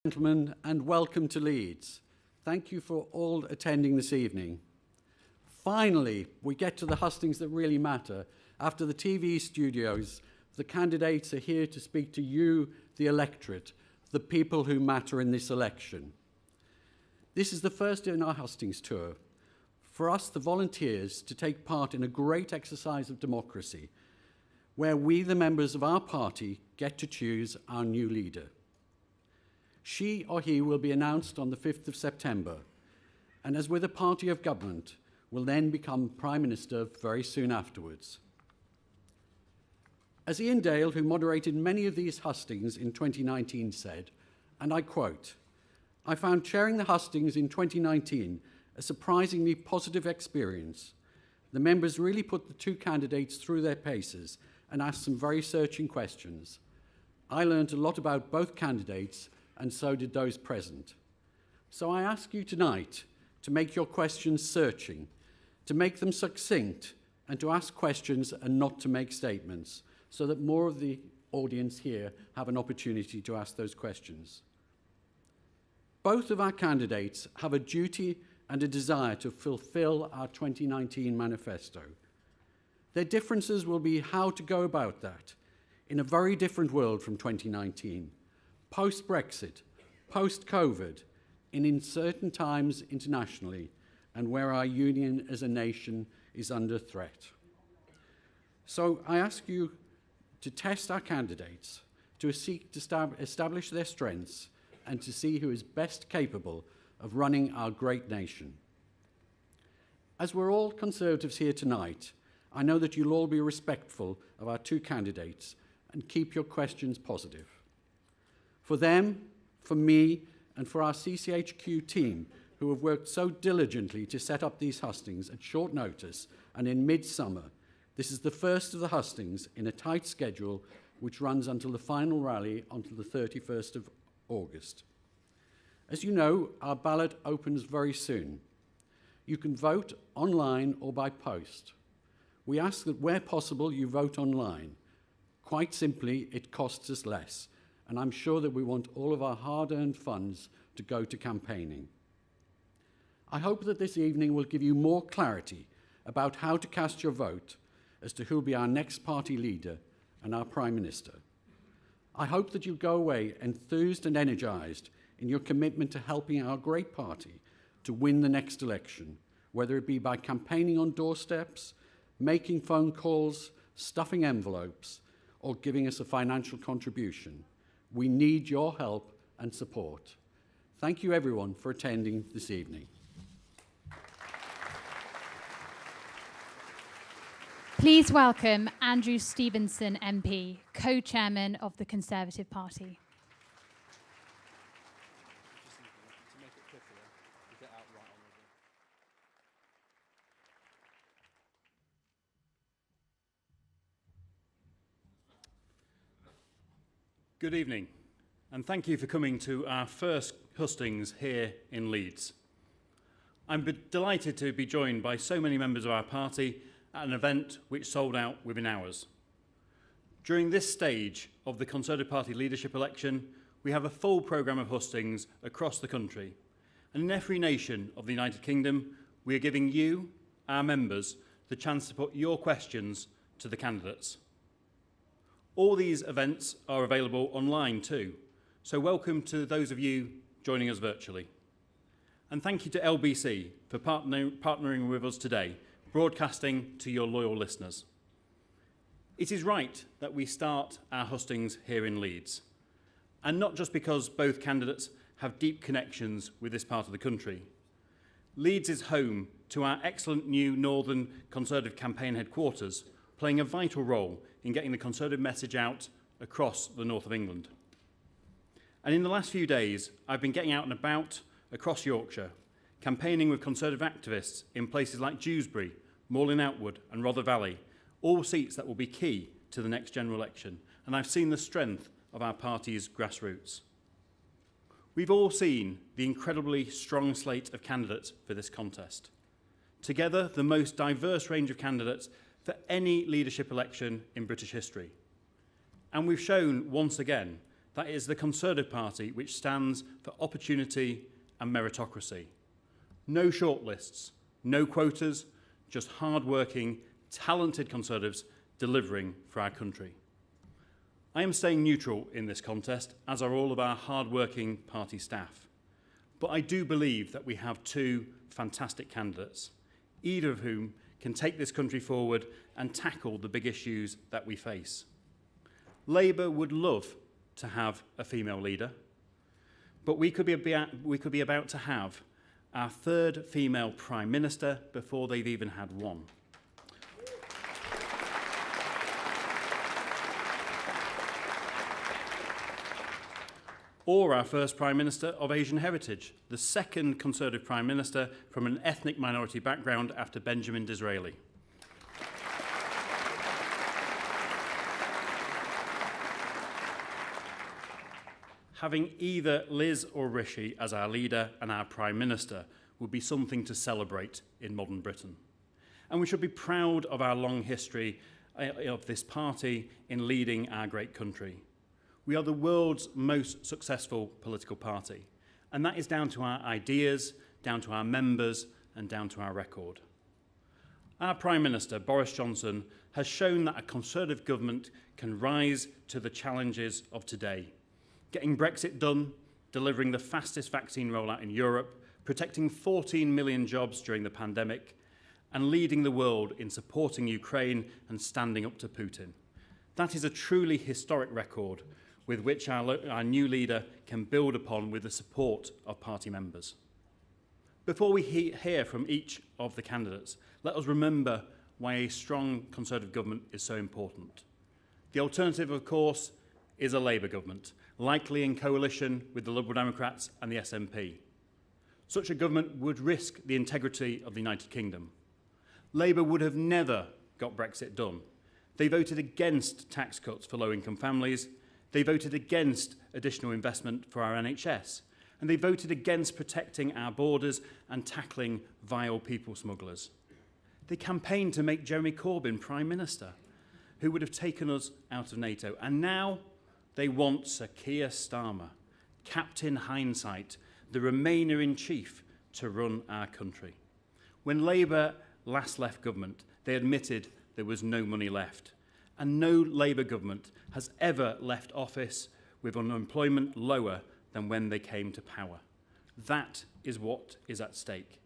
Gentlemen, and welcome to Leeds. Thank you for all attending this evening. Finally, we get to the hustings that really matter. After the TV studios, the candidates are here to speak to you, the electorate, the people who matter in this election. This is the first in our hustings tour. For us, the volunteers, to take part in a great exercise of democracy, where we, the members of our party, get to choose our new leader. She or he will be announced on the 5th of September, and as with a party of government, will then become Prime Minister very soon afterwards. As Ian Dale, who moderated many of these hustings in 2019, said, and I quote, "I found chairing the hustings in 2019 a surprisingly positive experience. The members really put the two candidates through their paces and asked some very searching questions. I learned a lot about both candidates, and so did those present. So I ask you tonight to make your questions searching, to make them succinct, and to ask questions and not to make statements, so that more of the audience here have an opportunity to ask those questions. Both of our candidates have a duty and a desire to fulfill our 2019 manifesto. Their differences will be how to go about that in a very different world from 2019. Post-Brexit, post-COVID, in uncertain times internationally, and where our union as a nation is under threat. So I ask you to test our candidates, to seek to establish their strengths, and to see who is best capable of running our great nation. As we're all Conservatives here tonight, I know that you'll all be respectful of our two candidates and keep your questions positive. For them, for me, and for our CCHQ team, who have worked so diligently to set up these hustings at short notice and in midsummer, this is the first of the hustings in a tight schedule which runs until the final rally until the 31st of August. As you know, our ballot opens very soon. You can vote online or by post. We ask that where possible you vote online. Quite simply, it costs us less. And I'm sure that we want all of our hard-earned funds to go to campaigning. I hope that this evening will give you more clarity about how to cast your vote as to who will be our next party leader and our Prime Minister. I hope that you go away enthused and energised in your commitment to helping our great party to win the next election, whether it be by campaigning on doorsteps, making phone calls, stuffing envelopes, or giving us a financial contribution. We need your help and support. Thank you everyone for attending this evening. Please welcome Andrew Stevenson MP, co-chairman of the Conservative Party. Good evening, and thank you for coming to our first hustings here in Leeds. I'm delighted to be joined by so many members of our party at an event which sold out within hours. During this stage of the Conservative Party leadership election, we have a full programme of hustings across the country. And in every nation of the United Kingdom, we are giving you, our members, the chance to put your questions to the candidates. All these events are available online too, so welcome to those of you joining us virtually. And thank you to LBC for partnering with us today, broadcasting to your loyal listeners. It is right that we start our hustings here in Leeds, and not just because both candidates have deep connections with this part of the country. Leeds is home to our excellent new Northern Conservative campaign headquarters, playing a vital role in getting the Conservative message out across the north of England. And in the last few days, I've been getting out and about across Yorkshire, campaigning with Conservative activists in places like Dewsbury, Morley Outwood and Rother Valley, all seats that will be key to the next general election. And I've seen the strength of our party's grassroots. We've all seen the incredibly strong slate of candidates for this contest. Together, the most diverse range of candidates for any leadership election in British history. And we've shown once again That is the Conservative Party, which stands for opportunity and meritocracy. No shortlists, no quotas, just hard-working, talented Conservatives delivering for our country. I am staying neutral in this contest, as are all of our hard-working party staff. But I do believe that we have two fantastic candidates, either of whom can take this country forward and tackle the big issues that we face. Labour would love to have a female leader, but we could be about to have our third female Prime Minister before they've even had one. Or our first Prime Minister of Asian heritage, the second Conservative Prime Minister from an ethnic minority background after Benjamin Disraeli. Having either Liz or Rishi as our leader and our Prime Minister would be something to celebrate in modern Britain. And we should be proud of our long history of this party in leading our great country. We are the world's most successful political party, and that is down to our ideas, down to our members, and down to our record. Our Prime Minister, Boris Johnson, has shown that a Conservative government can rise to the challenges of today, getting Brexit done, delivering the fastest vaccine rollout in Europe, protecting 14 million jobs during the pandemic, and leading the world in supporting Ukraine and standing up to Putin. That is a truly historic record with which our new leader can build upon with the support of party members. Before we hear from each of the candidates, let us remember why a strong Conservative government is so important. The alternative, of course, is a Labour government, likely in coalition with the Liberal Democrats and the SNP. Such a government would risk the integrity of the United Kingdom. Labour would have never got Brexit done. They voted against tax cuts for low-income families. They voted against additional investment for our NHS, and they voted against protecting our borders and tackling vile people smugglers. They campaigned to make Jeremy Corbyn Prime Minister, who would have taken us out of NATO, and now they want Sir Keir Starmer, Captain Hindsight, the Remainer-in-Chief, to run our country. When Labour last left government, they admitted there was no money left. And no Labour government has ever left office with unemployment lower than when they came to power. That is what is at stake.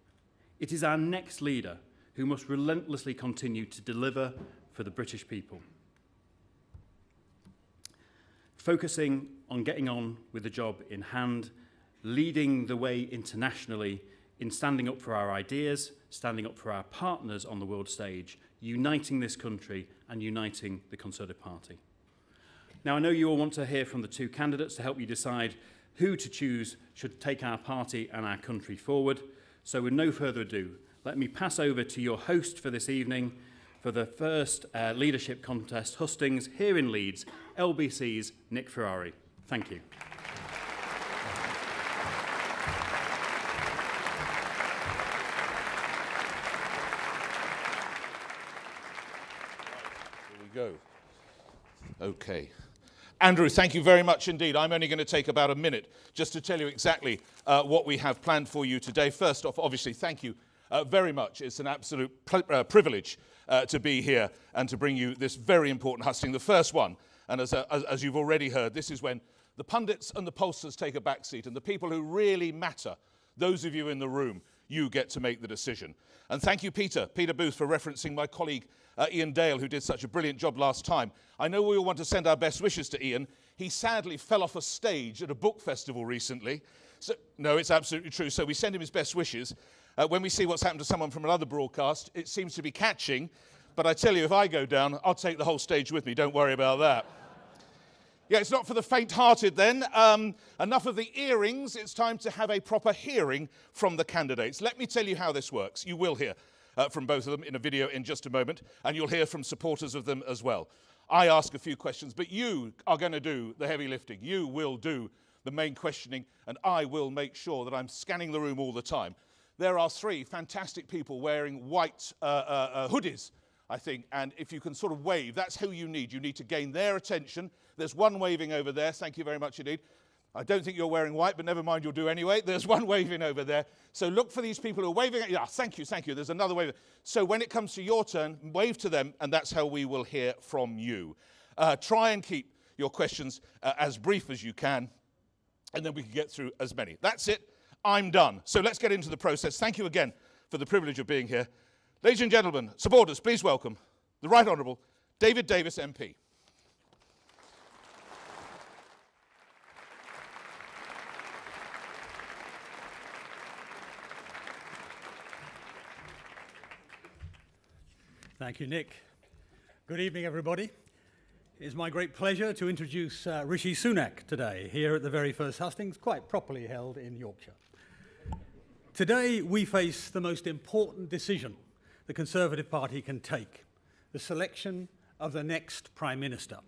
It is our next leader who must relentlessly continue to deliver for the British people, focusing on getting on with the job in hand, leading the way internationally in standing up for our ideas, standing up for our partners on the world stage, uniting this country and uniting the Conservative Party. Now, I know you all want to hear from the two candidates to help you decide who to choose should take our party and our country forward. So with no further ado, let me pass over to your host for this evening for the first leadership contest, Hustings, here in Leeds, LBC's Nick Ferrari. Thank you. Go. Okay. Andrew, thank you very much indeed. I'm only going to take about a minute just to tell you exactly what we have planned for you today. First off, obviously, thank you very much. It's an absolute privilege to be here and to bring you this very important husting, the first one. And as you've already heard, this is when the pundits and the pollsters take a back seat, and the people who really matter, those of you in the room, you get to make the decision. And thank you, Peter Booth, for referencing my colleague Ian Dale, who did such a brilliant job last time. I know we all want to send our best wishes to Ian. He sadly fell off a stage at a book festival recently. So, no, it's absolutely true. So we send him his best wishes. When we see what's happened to someone from another broadcast, it seems to be catching. But I tell you, if I go down, I'll take the whole stage with me. Don't worry about that. Yeah, it's not for the faint-hearted then. Enough of the earrings. It's time to have a proper hearing from the candidates. Let me tell you how this works. You will hear from both of them in a video in just a moment, and you'll hear from supporters of them as well. I ask a few questions, but you are going to do the heavy lifting. You will do the main questioning, and I will make sure that I'm scanning the room all the time. There are three fantastic people wearing white hoodies I think, and if you can sort of wave, that's who you need. You need to gain their attention. There's one waving over there. Thank you very much indeed. I don't think you're wearing white, but never mind, you'll do anyway. There's one waving over there. So look for these people who are waving at you. Ah, thank you, thank you. There's another wave. So when it comes to your turn, wave to them, and that's how we will hear from you. Try and keep your questions as brief as you can, and then we can get through as many. That's it. I'm done. So let's get into the process. Thank you again for the privilege of being here. Ladies and gentlemen, supporters, please welcome the Right Honourable David Davis MP. Thank you, Nick. Good evening, everybody. It is my great pleasure to introduce Rishi Sunak today, here at the very first Hustings, quite properly held in Yorkshire. Today, we face the most important decision the Conservative Party can take, the selection of the next Prime Minister.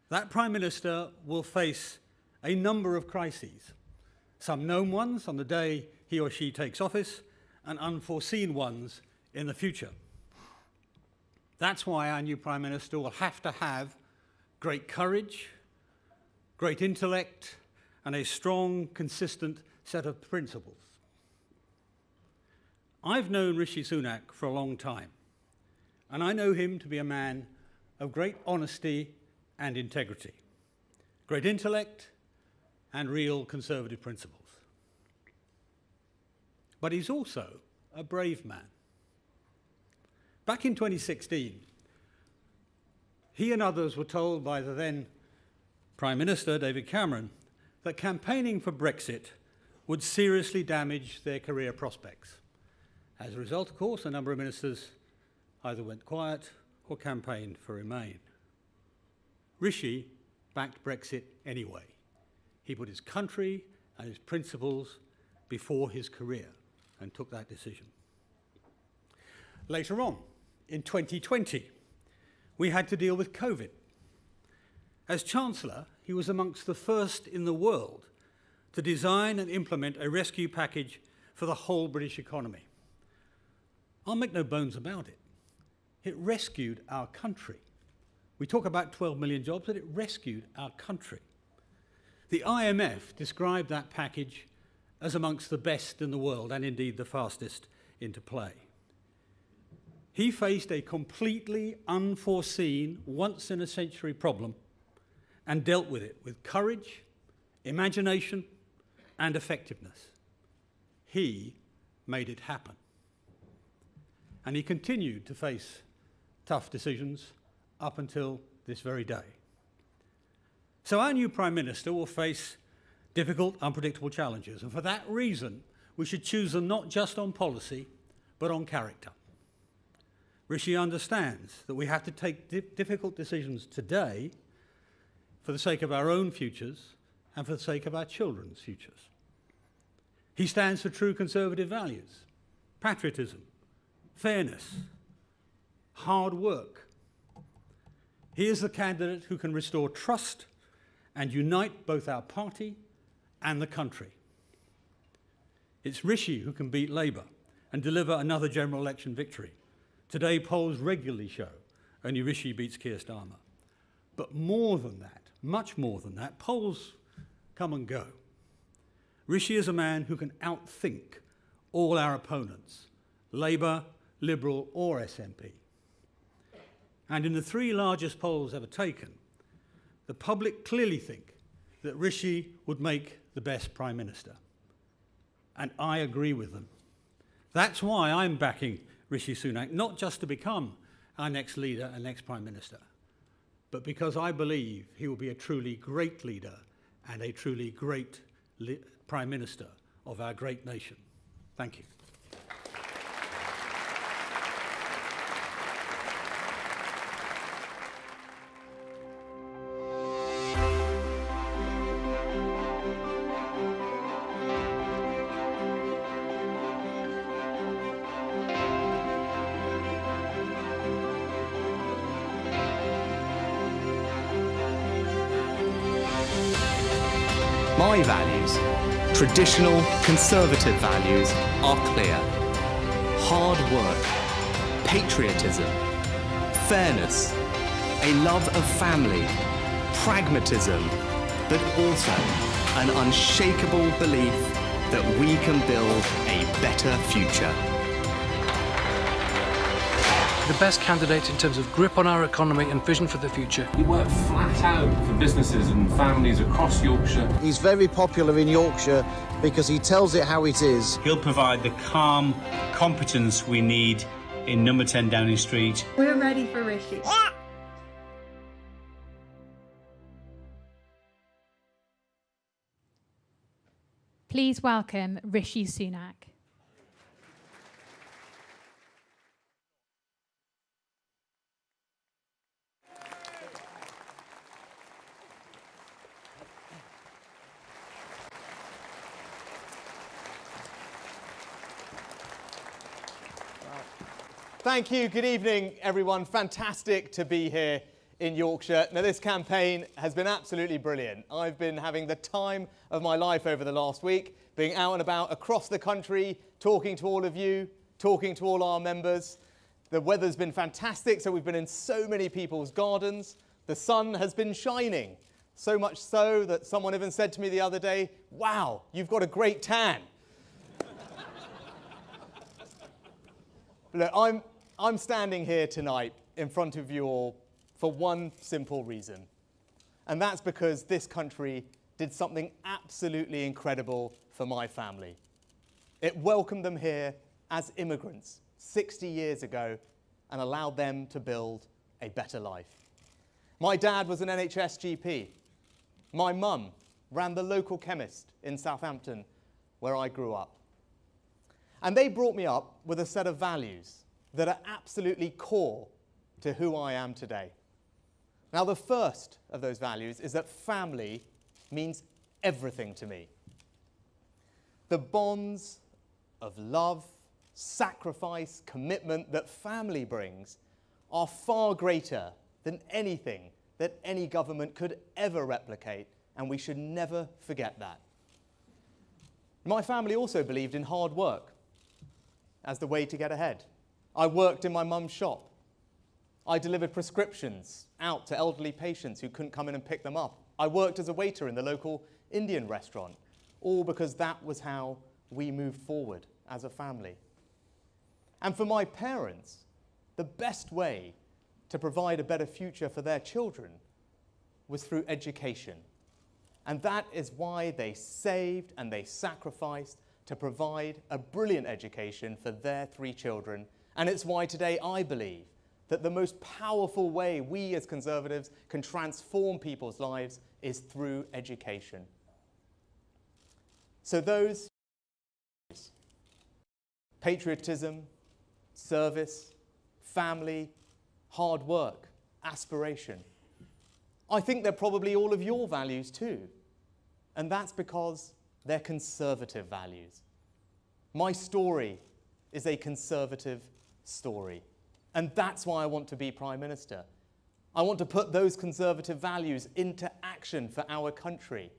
That Prime Minister will face a number of crises, some known ones on the day he or she takes office, and unforeseen ones in the future. That's why our new Prime Minister will have to have great courage, great intellect, and a strong, consistent set of principles. I've known Rishi Sunak for a long time, and I know him to be a man of great honesty and integrity, great intellect, and real Conservative principles. But he's also a brave man. Back in 2016, he and others were told by the then Prime Minister, David Cameron, that campaigning for Brexit would seriously damage their career prospects. As a result, of course, a number of ministers either went quiet or campaigned for Remain. Rishi backed Brexit anyway. He put his country and his principles before his career and took that decision. Later on, in 2020, we had to deal with COVID. As Chancellor, he was amongst the first in the world to design and implement a rescue package for the whole British economy. I'll make no bones about it. It rescued our country. We talk about 12 million jobs, but it rescued our country. The IMF described that package as amongst the best in the world, and indeed the fastest into play. He faced a completely unforeseen, once-in-a-century problem and dealt with it with courage, imagination, and effectiveness. He made it happen. And he continued to face tough decisions up until this very day. So our new Prime Minister will face difficult, unpredictable challenges, and for that reason, we should choose them not just on policy, but on character. Rishi understands that we have to take difficult decisions today for the sake of our own futures and for the sake of our children's futures. He stands for true Conservative values, patriotism, fairness, hard work. He is the candidate who can restore trust and unite both our party and the country. It's Rishi who can beat Labour and deliver another general election victory. Today, polls regularly show only Rishi beats Keir Starmer. But more than that, much more than that, polls come and go. Rishi is a man who can outthink all our opponents, Labour, Liberal or SNP. And in the three largest polls ever taken, the public clearly think that Rishi would make the best Prime Minister. And I agree with them. That's why I'm backing Rishi Sunak, not just to become our next leader and next Prime Minister, but because I believe he will be a truly great leader and a truly great Prime Minister of our great nation. Thank you. My values, traditional Conservative values, are clear. Hard work, patriotism, fairness, a love of family, pragmatism, but also an unshakable belief that we can build a better future. The best candidate in terms of grip on our economy and vision for the future. He worked flat out for businesses and families across Yorkshire. He's very popular in Yorkshire because he tells it how it is. He'll provide the calm competence we need in number 10 Downing Street. We're ready for Rishi. Please welcome Rishi Sunak. Thank you. Good evening, everyone. Fantastic to be here in Yorkshire. Now, this campaign has been absolutely brilliant. I've been having the time of my life over the last week, being out and about across the country, talking to all of you, talking to all our members. The weather's been fantastic, so we've been in so many people's gardens. The sun has been shining, so much so that someone even said to me the other day, "Wow, you've got a great tan." Look, I'm standing here tonight in front of you all for one simple reason, and that's because this country did something absolutely incredible for my family. It welcomed them here as immigrants 60 years ago and allowed them to build a better life. My dad was an NHS GP. My mum ran the local chemist in Southampton, where I grew up. And they brought me up with a set of values that are absolutely core to who I am today. Now, the first of those values is that family means everything to me. The bonds of love, sacrifice, commitment that family brings are far greater than anything that any government could ever replicate, and we should never forget that. My family also believed in hard work as the way to get ahead. I worked in my mum's shop. I delivered prescriptions out to elderly patients who couldn't come in and pick them up. I worked as a waiter in the local Indian restaurant, all because that was how we moved forward as a family. And for my parents, the best way to provide a better future for their children was through education. And that is why they saved and they sacrificed to provide a brilliant education for their 3 children. And it's why today I believe that the most powerful way we as Conservatives can transform people's lives is through education. So those patriotism, service, family, hard work, aspiration. I think they're probably all of your values too. And that's because they're Conservative values. My story is a Conservative story. And that's why I want to be Prime Minister. I want to put those Conservative values into action for our country.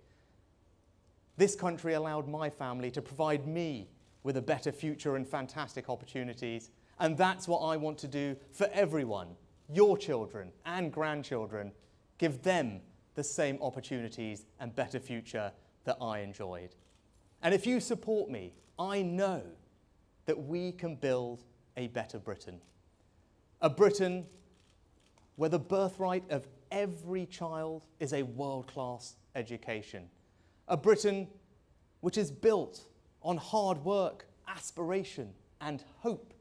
This country allowed my family to provide me with a better future and fantastic opportunities. And that's what I want to do for everyone, your children and grandchildren. Give them the same opportunities and better future that I enjoyed. And if you support me, I know that we can build a better Britain. A Britain where the birthright of every child is a world-class education. A Britain which is built on hard work, aspiration, and hope.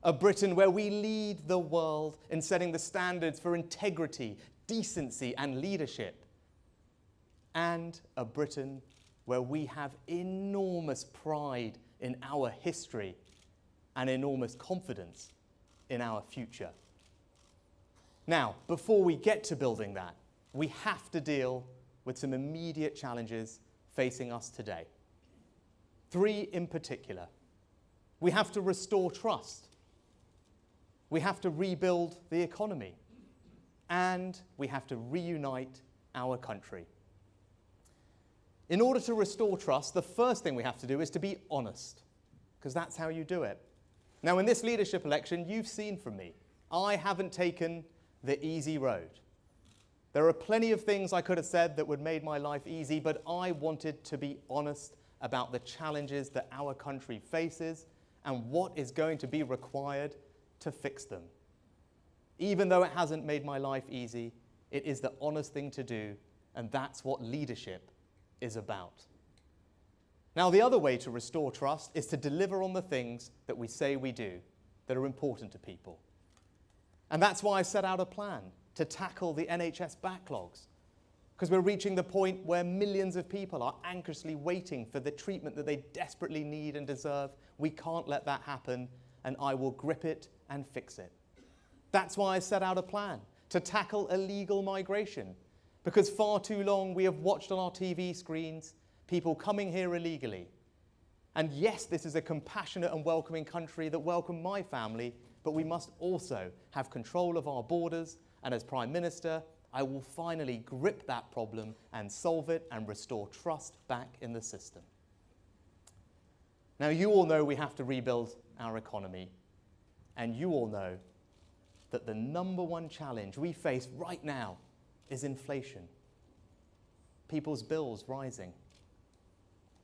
A Britain where we lead the world in setting the standards for integrity, decency, and leadership. And a Britain where we have enormous pride in our history and enormous confidence in our future. Now, before we get to building that, we have to deal with some immediate challenges facing us today. 3 in particular. We have to restore trust. We have to rebuild the economy. And we have to reunite our country. In order to restore trust, the first thing we have to do is to be honest, because that's how you do it. Now, in this leadership election, you've seen from me, I haven't taken the easy road. There are plenty of things I could have said that would have made my life easy, but I wanted to be honest about the challenges that our country faces and what is going to be required to fix them. Even though it hasn't made my life easy, it is the honest thing to do, and that's what leadership is about. Now, the other way to restore trust is to deliver on the things that we say we do that are important to people. And that's why I set out a plan to tackle the NHS backlogs, because we're reaching the point where millions of people are anxiously waiting for the treatment that they desperately need and deserve. We can't let that happen, and I will grip it and fix it. That's why I set out a plan to tackle illegal migration, because far too long we have watched on our TV screens people coming here illegally. And yes, this is a compassionate and welcoming country that welcomed my family, but we must also have control of our borders, and as Prime Minister, I will finally grip that problem and solve it and restore trust back in the system. Now, you all know we have to rebuild our economy, and you all know that the number one challenge we face right now is inflation. People's bills rising.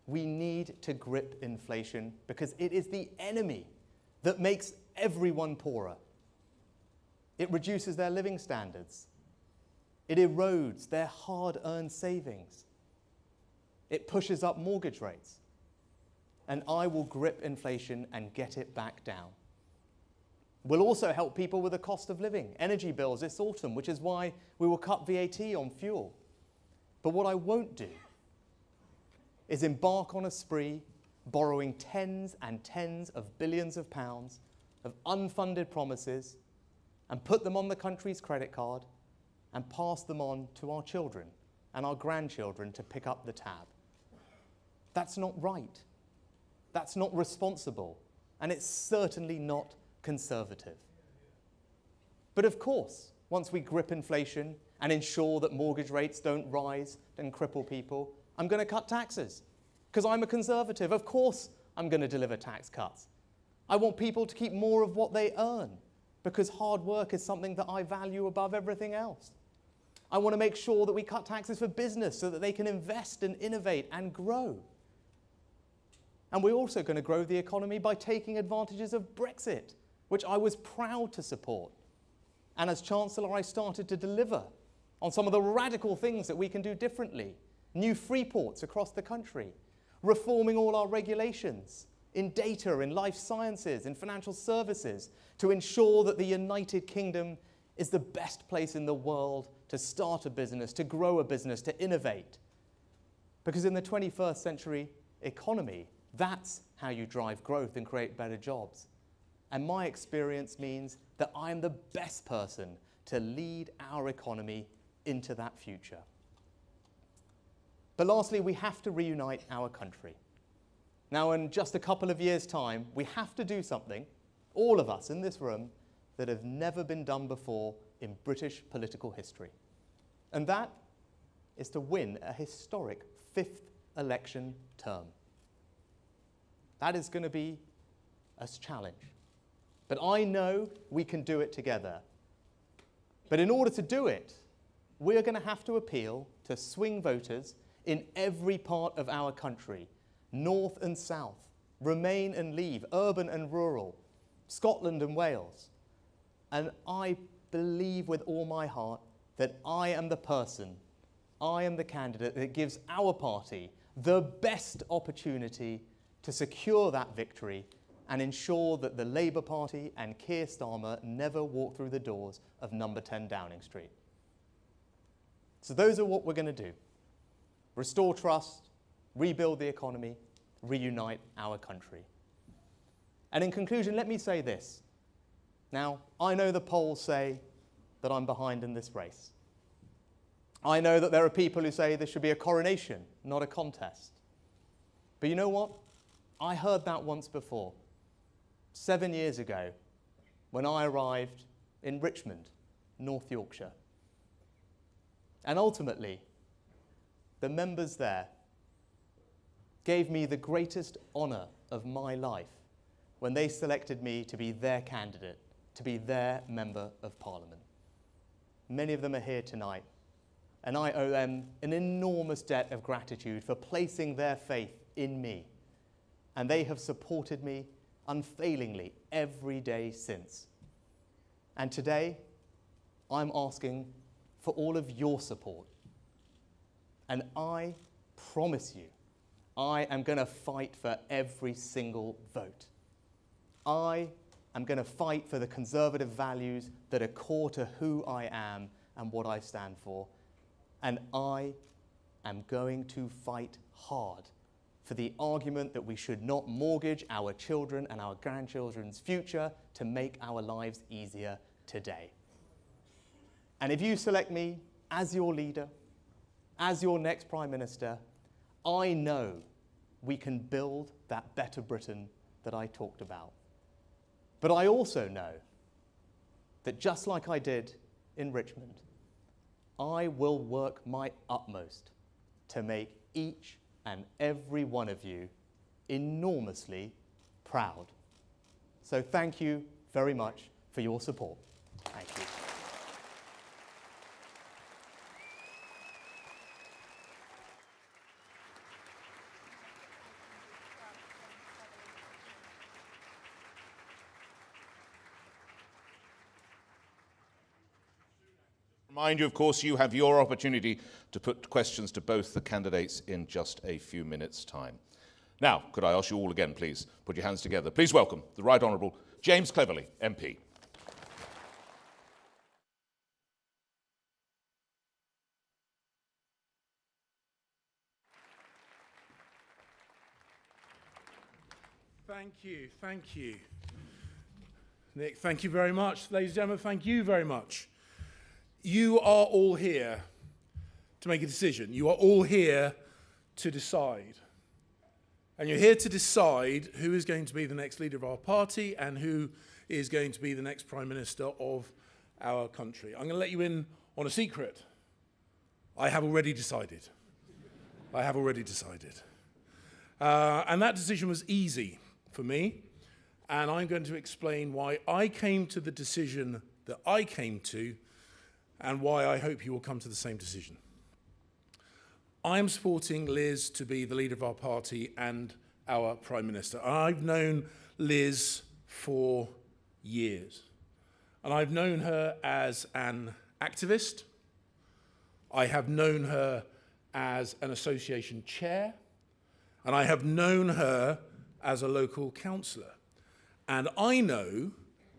We need to grip inflation because it is the enemy that makes everyone poorer. It reduces their living standards. It erodes their hard-earned savings. It pushes up mortgage rates. And I will grip inflation and get it back down. We'll also help people with the cost of living, energy bills this autumn, which is why we will cut VAT on fuel. But what I won't do is embark on a spree borrowing tens and tens of billions of pounds of unfunded promises and put them on the country's credit card and pass them on to our children and our grandchildren to pick up the tab. That's not right. That's not responsible. And it's certainly not conservative. But of course, once we grip inflation and ensure that mortgage rates don't rise and cripple people, I'm going to cut taxes because I'm a conservative. Of course, I'm going to deliver tax cuts. I want people to keep more of what they earn because hard work is something that I value above everything else. I want to make sure that we cut taxes for business so that they can invest and innovate and grow. And we're also going to grow the economy by taking advantages of Brexit, which I was proud to support. And as Chancellor, I started to deliver on some of the radical things that we can do differently. New free ports across the country, reforming all our regulations in data, in life sciences, in financial services, to ensure that the United Kingdom is the best place in the world to start a business, to grow a business, to innovate. Because in the 21st century economy, that's how you drive growth and create better jobs. And my experience means that I'm the best person to lead our economy into that future. But lastly, we have to reunite our country. Now, in just a couple of years' time, we have to do something, all of us in this room, that have never been done before in British political history. And that is to win a historic 5th election term. That is going to be a challenge. But I know we can do it together. But in order to do it, we're going to have to appeal to swing voters in every part of our country, north and south, Remain and Leave, urban and rural, Scotland and Wales. And I believe with all my heart that I am the person, I am the candidate that gives our party the best opportunity to secure that victory and ensure that the Labour Party and Keir Starmer never walk through the doors of number 10 Downing Street. So those are what we're going to do. Restore trust, rebuild the economy, reunite our country. And in conclusion, let me say this. Now, I know the polls say that I'm behind in this race. I know that there are people who say there should be a coronation, not a contest. But you know what? I heard that once before, 7 years ago, when I arrived in Richmond, North Yorkshire. And ultimately, the members there gave me the greatest honour of my life when they selected me to be their candidate, to be their Member of Parliament. Many of them are here tonight, and I owe them an enormous debt of gratitude for placing their faith in me, and they have supported me unfailingly every day since. And today, I'm asking for all of your support. And I promise you, I am going to fight for every single vote. I am going to fight for the conservative values that are core to who I am and what I stand for. And I am going to fight hard for the argument that we should not mortgage our children and our grandchildren's future to make our lives easier today. And if you select me as your leader, as your next Prime Minister, I know we can build that better Britain that I talked about. But I also know that just like I did in Richmond, I will work my utmost to make each and every one of you enormously proud. So thank you very much for your support. Thank you. Remind you, of course, you have your opportunity to put questions to both the candidates in just a few minutes' time. Now, could I ask you all again, please, put your hands together. Please welcome the Right Honourable James Cleverly, MP. Thank you. Nick, thank you very much. Ladies and gentlemen, thank you very much. You are all here to make a decision. You are all here to decide. And you're here to decide who is going to be the next leader of our party and who is going to be the next Prime Minister of our country. I'm going to let you in on a secret. I have already decided. I have already decided. And that decision was easy for me. And I'm going to explain why I came to the decision that I came to and why I hope you will come to the same decision. I'm supporting Liz to be the leader of our party and our Prime Minister. I've known Liz for years. And I've known her as an activist. I have known her as an association chair. And I have known her as a local councillor. And I know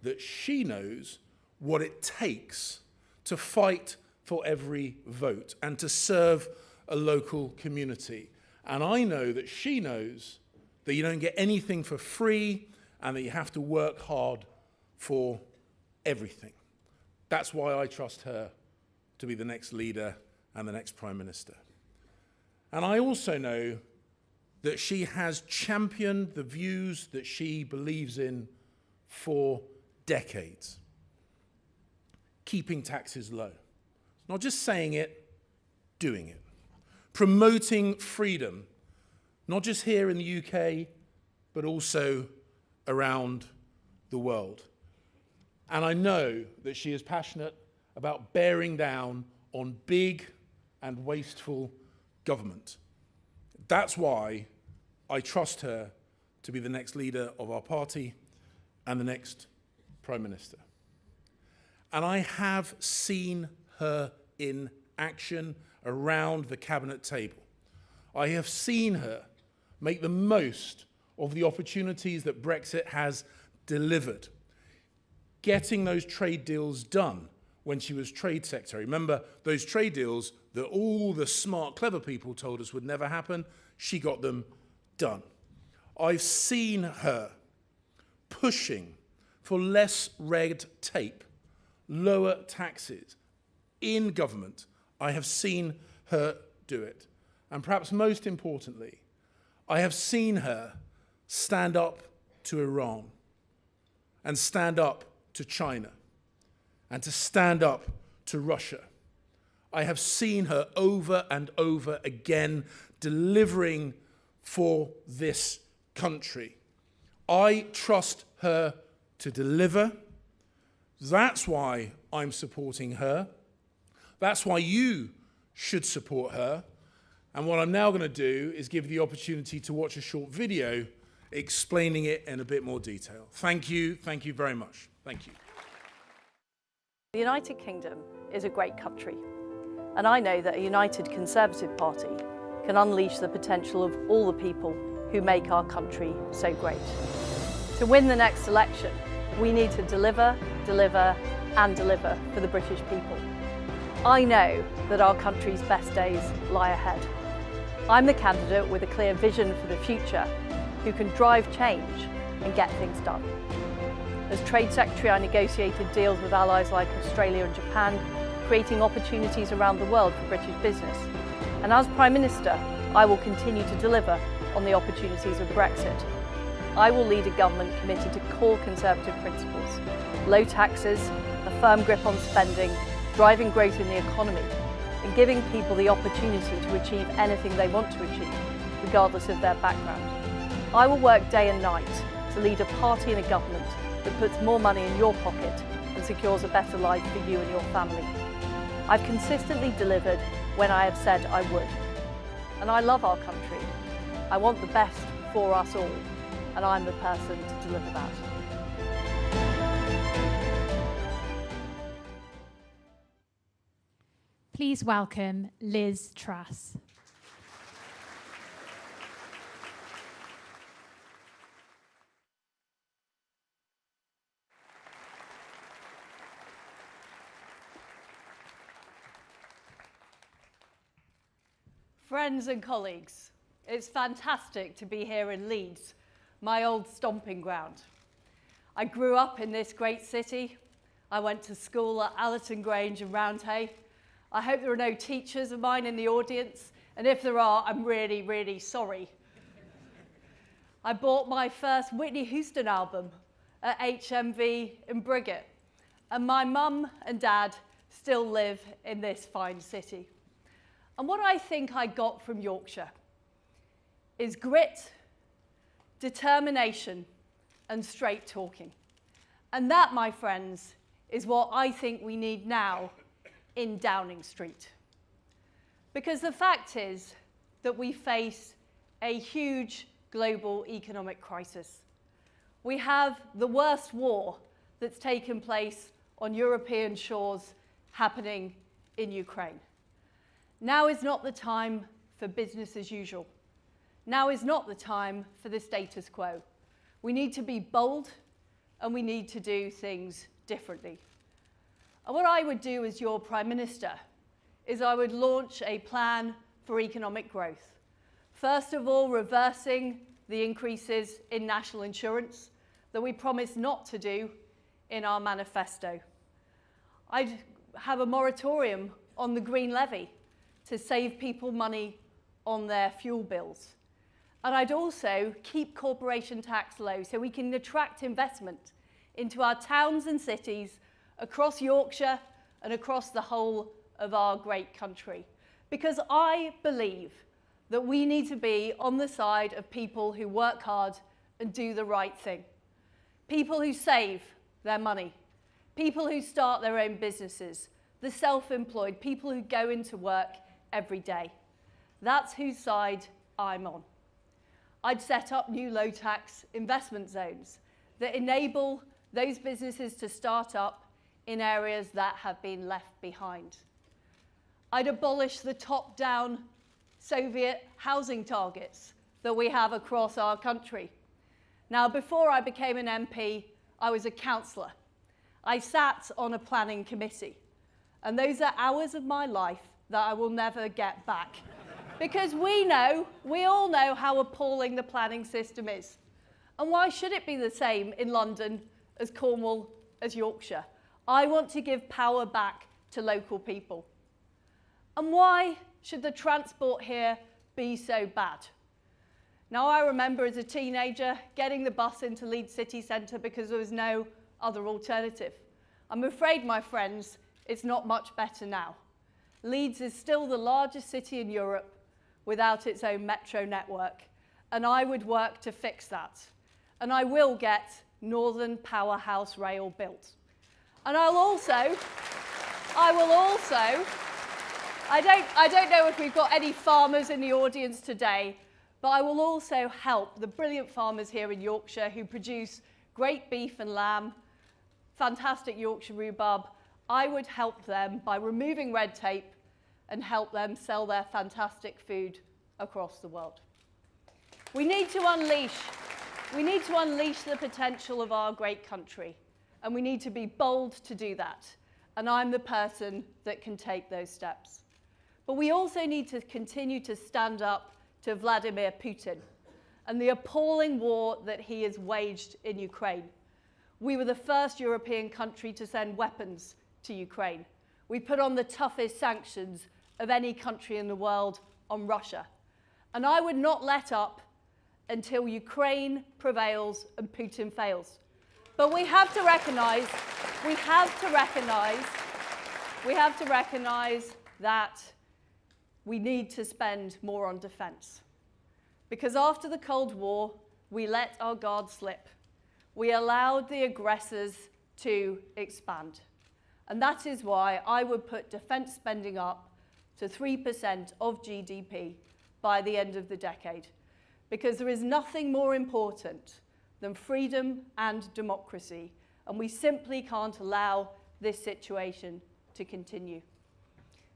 that she knows what it takes to fight for every vote and to serve a local community. And I know that she knows that you don't get anything for free and that you have to work hard for everything. That's why I trust her to be the next leader and the next Prime Minister. And I also know that she has championed the views that she believes in for decades. Keeping taxes low. Not just saying it, doing it. Promoting freedom, not just here in the UK, but also around the world. And I know that she is passionate about bearing down on big and wasteful government. That's why I trust her to be the next leader of our party and the next Prime Minister. And I have seen her in action around the cabinet table. I have seen her make the most of the opportunities that Brexit has delivered, getting those trade deals done when she was Trade Secretary. Remember, those trade deals that all the smart, clever people told us would never happen, she got them done. I've seen her pushing for less red tape, lower taxes in government. I have seen her do it. And perhaps most importantly, I have seen her stand up to Iran and stand up to China and to stand up to Russia. I have seen her over and over again delivering for this country. I trust her to deliver. That's why I'm supporting her. That's why you should support her. And what I'm now going to do is give you the opportunity to watch a short video explaining it in a bit more detail. Thank you very much. Thank you. The United Kingdom is a great country, and I know that a united Conservative Party can unleash the potential of all the people who make our country so great. To win the next election, we need to deliver, deliver and deliver for the British people. I know that our country's best days lie ahead. I'm the candidate with a clear vision for the future who can drive change and get things done. As Trade Secretary, I negotiated deals with allies like Australia and Japan, creating opportunities around the world for British business. And as Prime Minister, I will continue to deliver on the opportunities of Brexit. I will lead a government committed to core Conservative principles: low taxes, a firm grip on spending, driving growth in the economy, and giving people the opportunity to achieve anything they want to achieve, regardless of their background. I will work day and night to lead a party and a government that puts more money in your pocket and secures a better life for you and your family. I've consistently delivered when I have said I would. And I love our country. I want the best for us all, and I'm the person to deliver that. Please welcome Liz Truss. Friends and colleagues, it's fantastic to be here in Leeds, my old stomping ground. I grew up in this great city. I went to school at Allerton Grange and Roundhay. I hope there are no teachers of mine in the audience, and if there are, I'm really, really sorry. I bought my first Whitney Houston album at HMV in Briggate, and my mum and dad still live in this fine city. And what I think I got from Yorkshire is grit, determination, and straight talking. And that, my friends, is what I think we need now in Downing Street. Because the fact is that we face a huge global economic crisis. We have the worst war that's taken place on European shores happening in Ukraine. Now is not the time for business as usual. Now is not the time for the status quo. We need to be bold, and we need to do things differently. And what I would do as your Prime Minister is I would launch a plan for economic growth. First of all, reversing the increases in national insurance that we promised not to do in our manifesto. I'd have a moratorium on the green levy to save people money on their fuel bills. And I'd also keep corporation tax low so we can attract investment into our towns and cities across Yorkshire and across the whole of our great country. Because I believe that we need to be on the side of people who work hard and do the right thing. People who save their money. People who start their own businesses. The self-employed. People who go into work every day. That's whose side I'm on. I'd set up new low-tax investment zones that enable those businesses to start up in areas that have been left behind. I'd abolish the top-down Soviet housing targets that we have across our country. Now, before I became an MP, I was a councillor. I sat on a planning committee, and those are hours of my life that I will never get back. Because we all know how appalling the planning system is. And why should it be the same in London as Cornwall, as Yorkshire? I want to give power back to local people. And why should the transport here be so bad? Now, I remember as a teenager getting the bus into Leeds city centre because there was no other alternative. I'm afraid, my friends, it's not much better now. Leeds is still the largest city in Europe without its own metro network, and I would work to fix that. and I will get Northern Powerhouse Rail built. And I will also, I don't know if we've got any farmers in the audience today, but I will also help the brilliant farmers here in Yorkshire who produce great beef and lamb, fantastic Yorkshire rhubarb. I would help them by removing red tape and help them sell their fantastic food across the world. We need to unleash the potential of our great country, and we need to be bold to do that. And I'm the person that can take those steps. But we also need to continue to stand up to Vladimir Putin and the appalling war that he has waged in Ukraine. We were the first European country to send weapons to Ukraine. We put on the toughest sanctions of any country in the world on Russia. And I would not let up until Ukraine prevails and Putin fails. But we have to recognize that we need to spend more on defense. Because after the Cold War, we let our guard slip. We allowed the aggressors to expand. And that is why I would put defense spending up to 3% of GDP by the end of the decade. Because there is nothing more important than freedom and democracy, and we simply can't allow this situation to continue.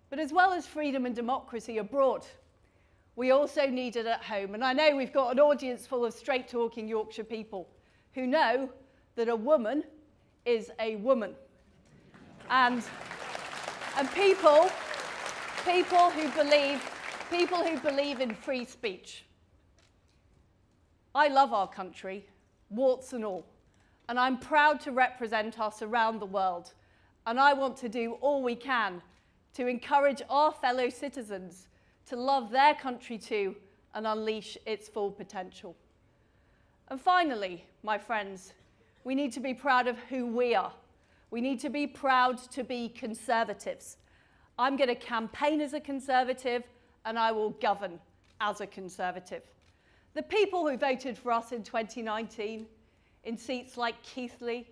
But as well as freedom and democracy abroad, we also need it at home. And I know we've got an audience full of straight-talking Yorkshire people who know that a woman is a woman. And people who believe in free speech. I love our country, warts and all, and I'm proud to represent us around the world. And I want to do all we can to encourage our fellow citizens to love their country too and unleash its full potential. And finally, my friends, we need to be proud of who we are. We need to be proud to be conservatives. I'm going to campaign as a conservative, and I will govern as a conservative. The people who voted for us in 2019, in seats like Keighley,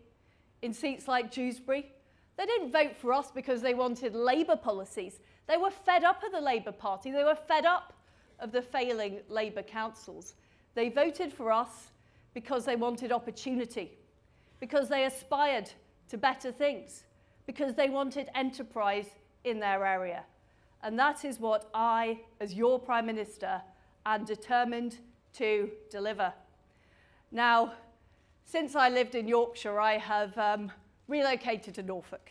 in seats like Dewsbury, they didn't vote for us because they wanted Labour policies. They were fed up of the Labour Party. They were fed up of the failing Labour councils. They voted for us because they wanted opportunity, because they aspired to better things, because they wanted enterprise in their area. And that is what I, as your Prime Minister, am determined to deliver. Now, since I lived in Yorkshire, I have relocated to Norfolk.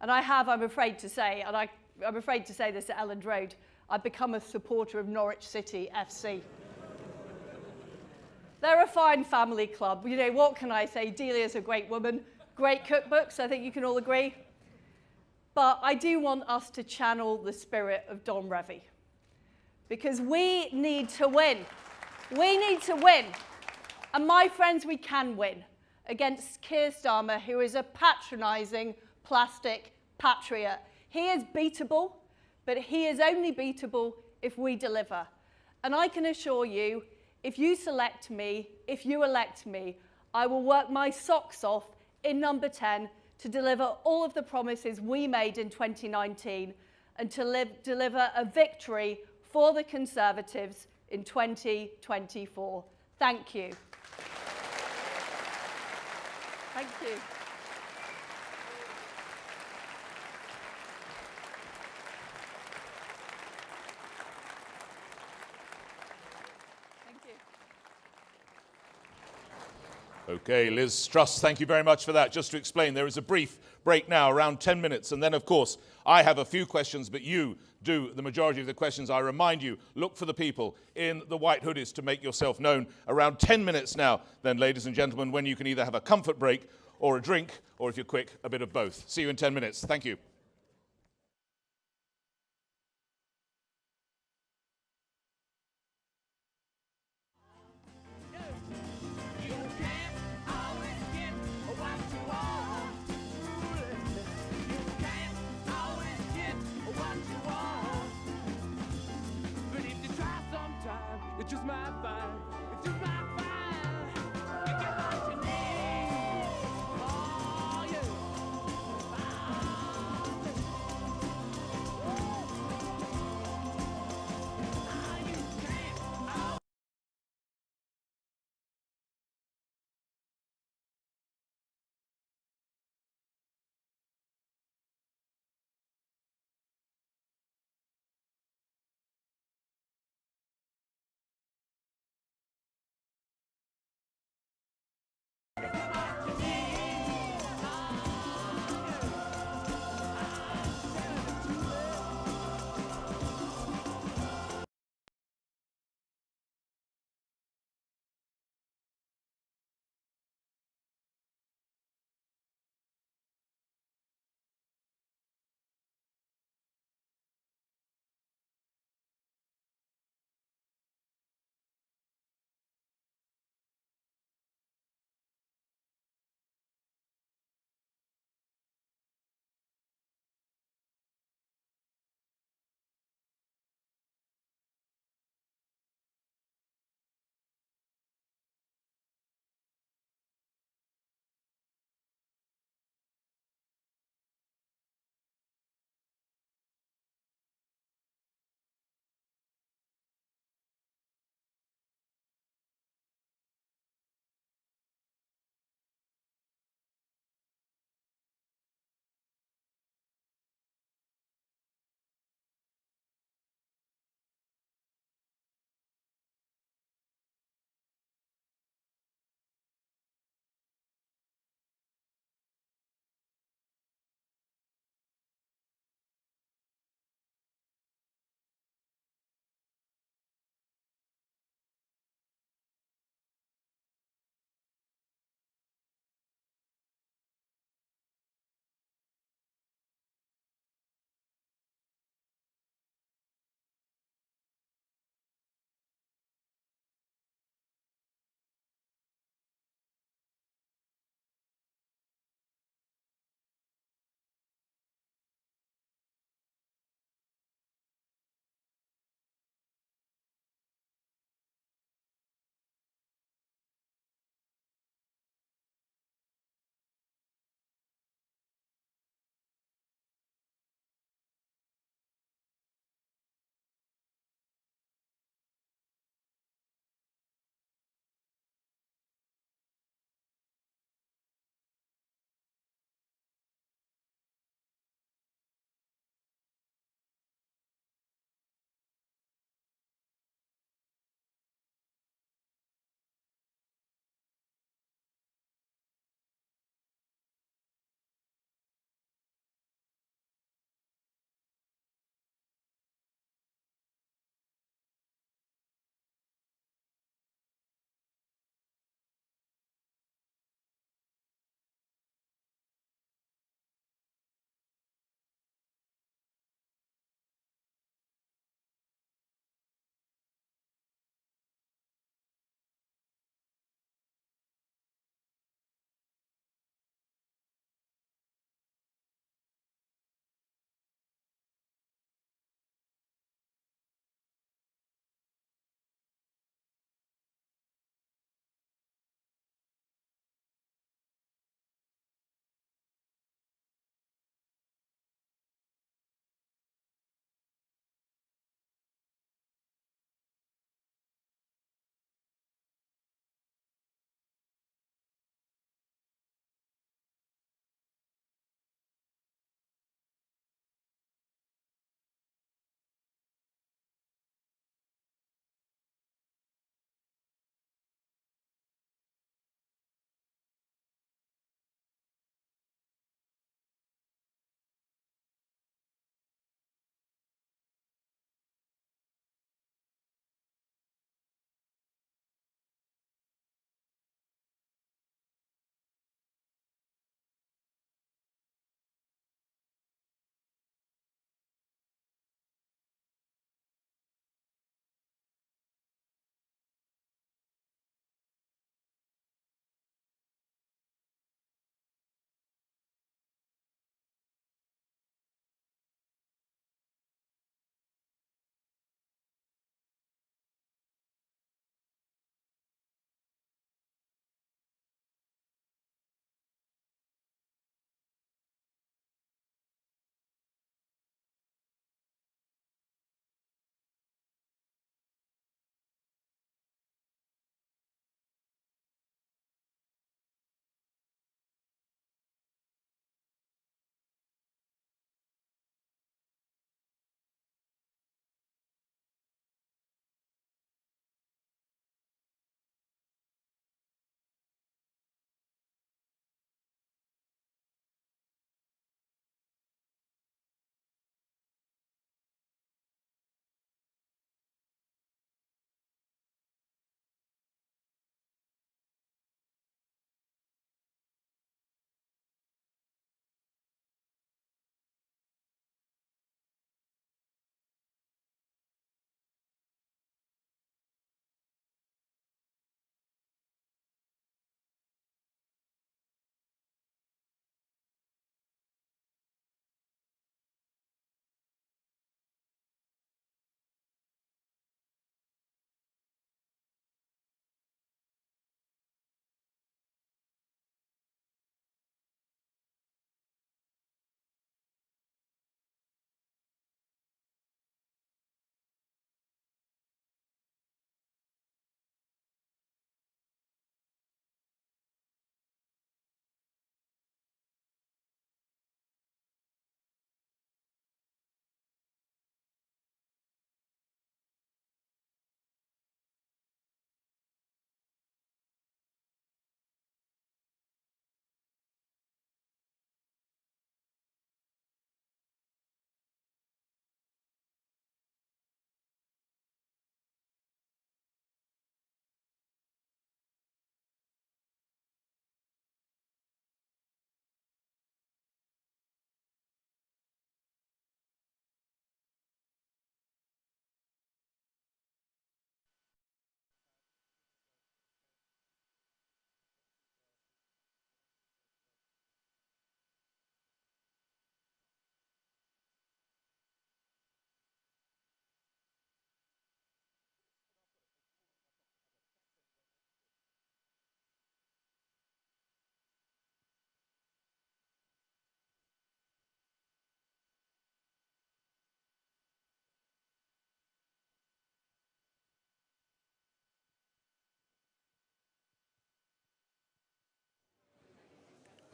And I have, I'm afraid to say, and I'm afraid to say this at Elland Road, I've become a supporter of Norwich City FC. They're a fine family club. You know, what can I say? Delia's a great woman, great cookbooks, I think you can all agree. But I do want us to channel the spirit of Don Revie. Because we need to win. We need to win. And my friends, we can win against Keir Starmer, who is a patronising plastic patriot. He is beatable, but he is only beatable if we deliver. And I can assure you, if you select me, if you elect me, I will work my socks off in number 10 to deliver all of the promises we made in 2019 and to deliver a victory for the Conservatives in 2024. Thank you. Thank you. Okay, Liz Truss, thank you very much for that. Just to explain, there is a brief break now, around 10 minutes, and then, of course, I have a few questions, but you do the majority of the questions. I remind you, look for the people in the white hoodies to make yourself known. Around 10 minutes now, then, ladies and gentlemen, when you can either have a comfort break or a drink, or if you're quick, a bit of both. See you in 10 minutes. Thank you. It's just my fire. It's just my fire.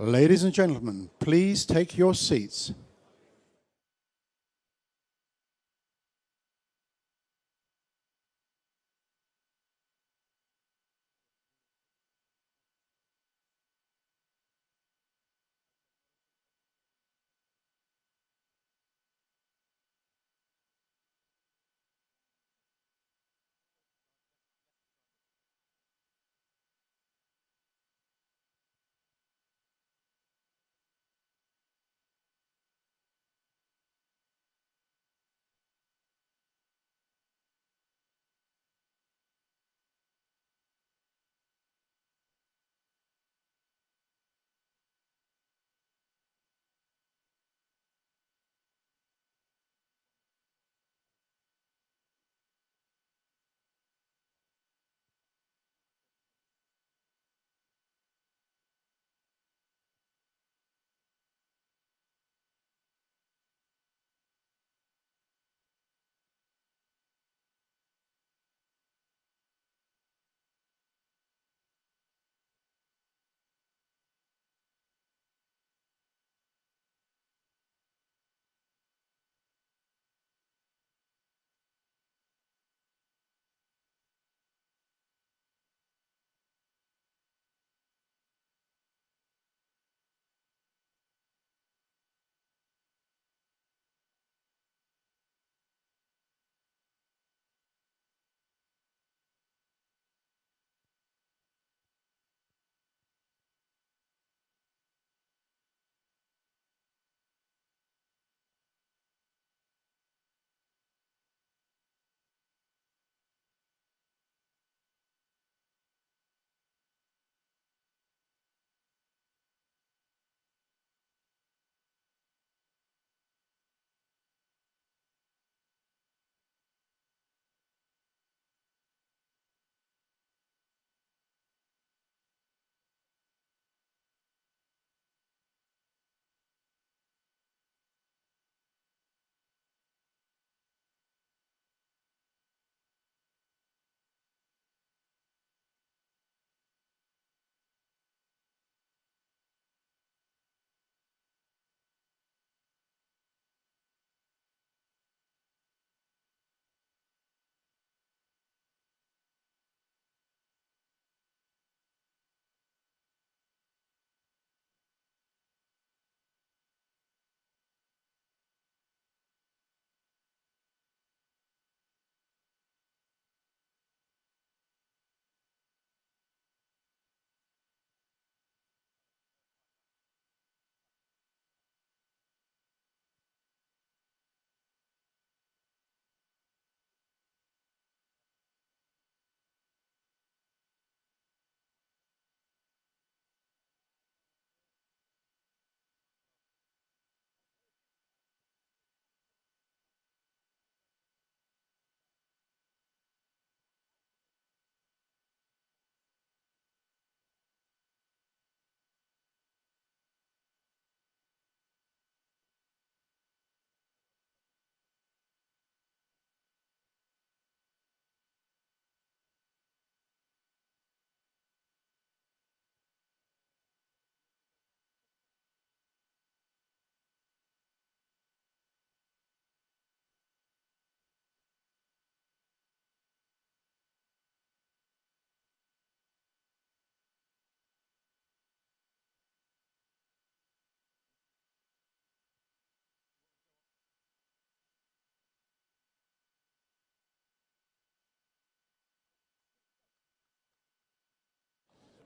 Ladies and gentlemen, please take your seats.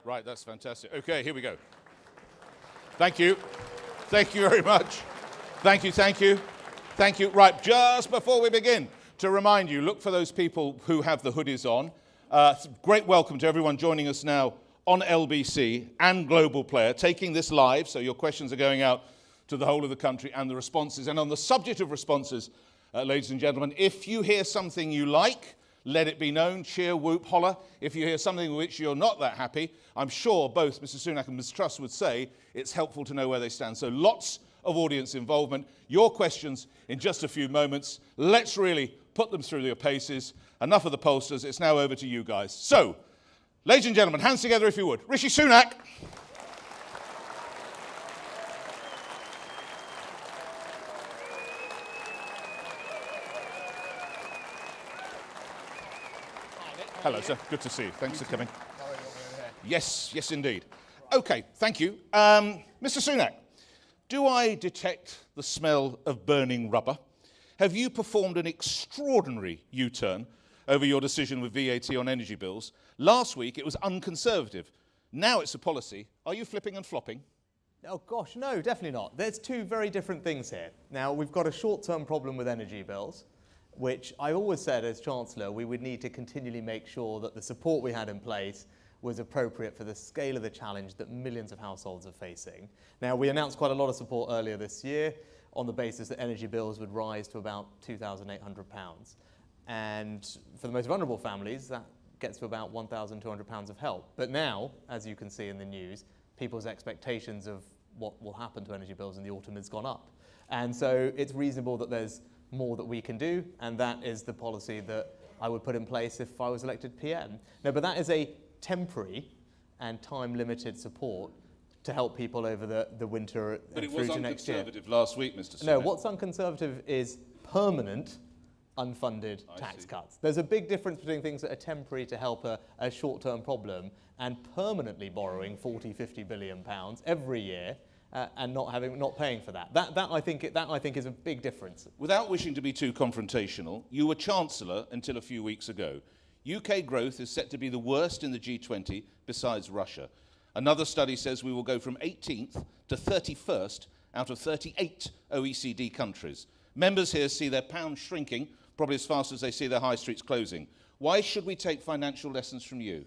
Right, that's fantastic. Okay, here we go. Thank you. Thank you very much. Thank you, thank you. Thank you. Right, just before we begin, to remind you, look for those people who have the hoodies on. Great welcome to everyone joining us now on LBC and Global Player, taking this live, so your questions are going out to the whole of the country and the responses. And on the subject of responses, ladies and gentlemen, if you hear something you like, let it be known, cheer, whoop, holler. If you hear something which you're not that happy, I'm sure both Mr. Sunak and Ms. Truss would say it's helpful to know where they stand. So lots of audience involvement. Your questions in just a few moments. Let's really put them through their paces. Enough of the pollsters. It's now over to you guys. So, ladies and gentlemen, hands together if you would. Rishi Sunak. Hello, sir. Good to see you. Thanks for coming. Yes, yes, indeed. OK, thank you. Mr. Sunak, do I detect the smell of burning rubber? Have you performed an extraordinary U-turn over your decision with VAT on energy bills? Last week it was unconservative. Now it's a policy. Are you flipping and flopping? Oh gosh, no, definitely not. There's two very different things here. Now, we've got a short-term problem with energy bills, which I always said as Chancellor we would need to continually make sure that the support we had in place was appropriate for the scale of the challenge that millions of households are facing. Now, we announced quite a lot of support earlier this year on the basis that energy bills would rise to about £2,800. And for the most vulnerable families, that gets to about £1,200 of help. But now, as you can see in the news, people's expectations of what will happen to energy bills in the autumn has gone up. And so it's reasonable that there's more that we can do, and that is the policy that I would put in place if I was elected PM. No, but that is a temporary and time-limited support to help people over the winter but and it was through to next year. unconservative last week, Mr. Sunak. No, what's unconservative is permanent unfunded tax cuts. There's a big difference between things that are temporary to help a short-term problem and permanently borrowing 40–50 billion pounds every year and not paying for that. That I think is a big difference. Without wishing to be too confrontational, you were Chancellor until a few weeks ago. UK growth is set to be the worst in the G20 besides Russia. Another study says we will go from 18th to 31st out of 38 OECD countries. Members here see their pound shrinking, probably as fast as they see their high streets closing. Why should we take financial lessons from you?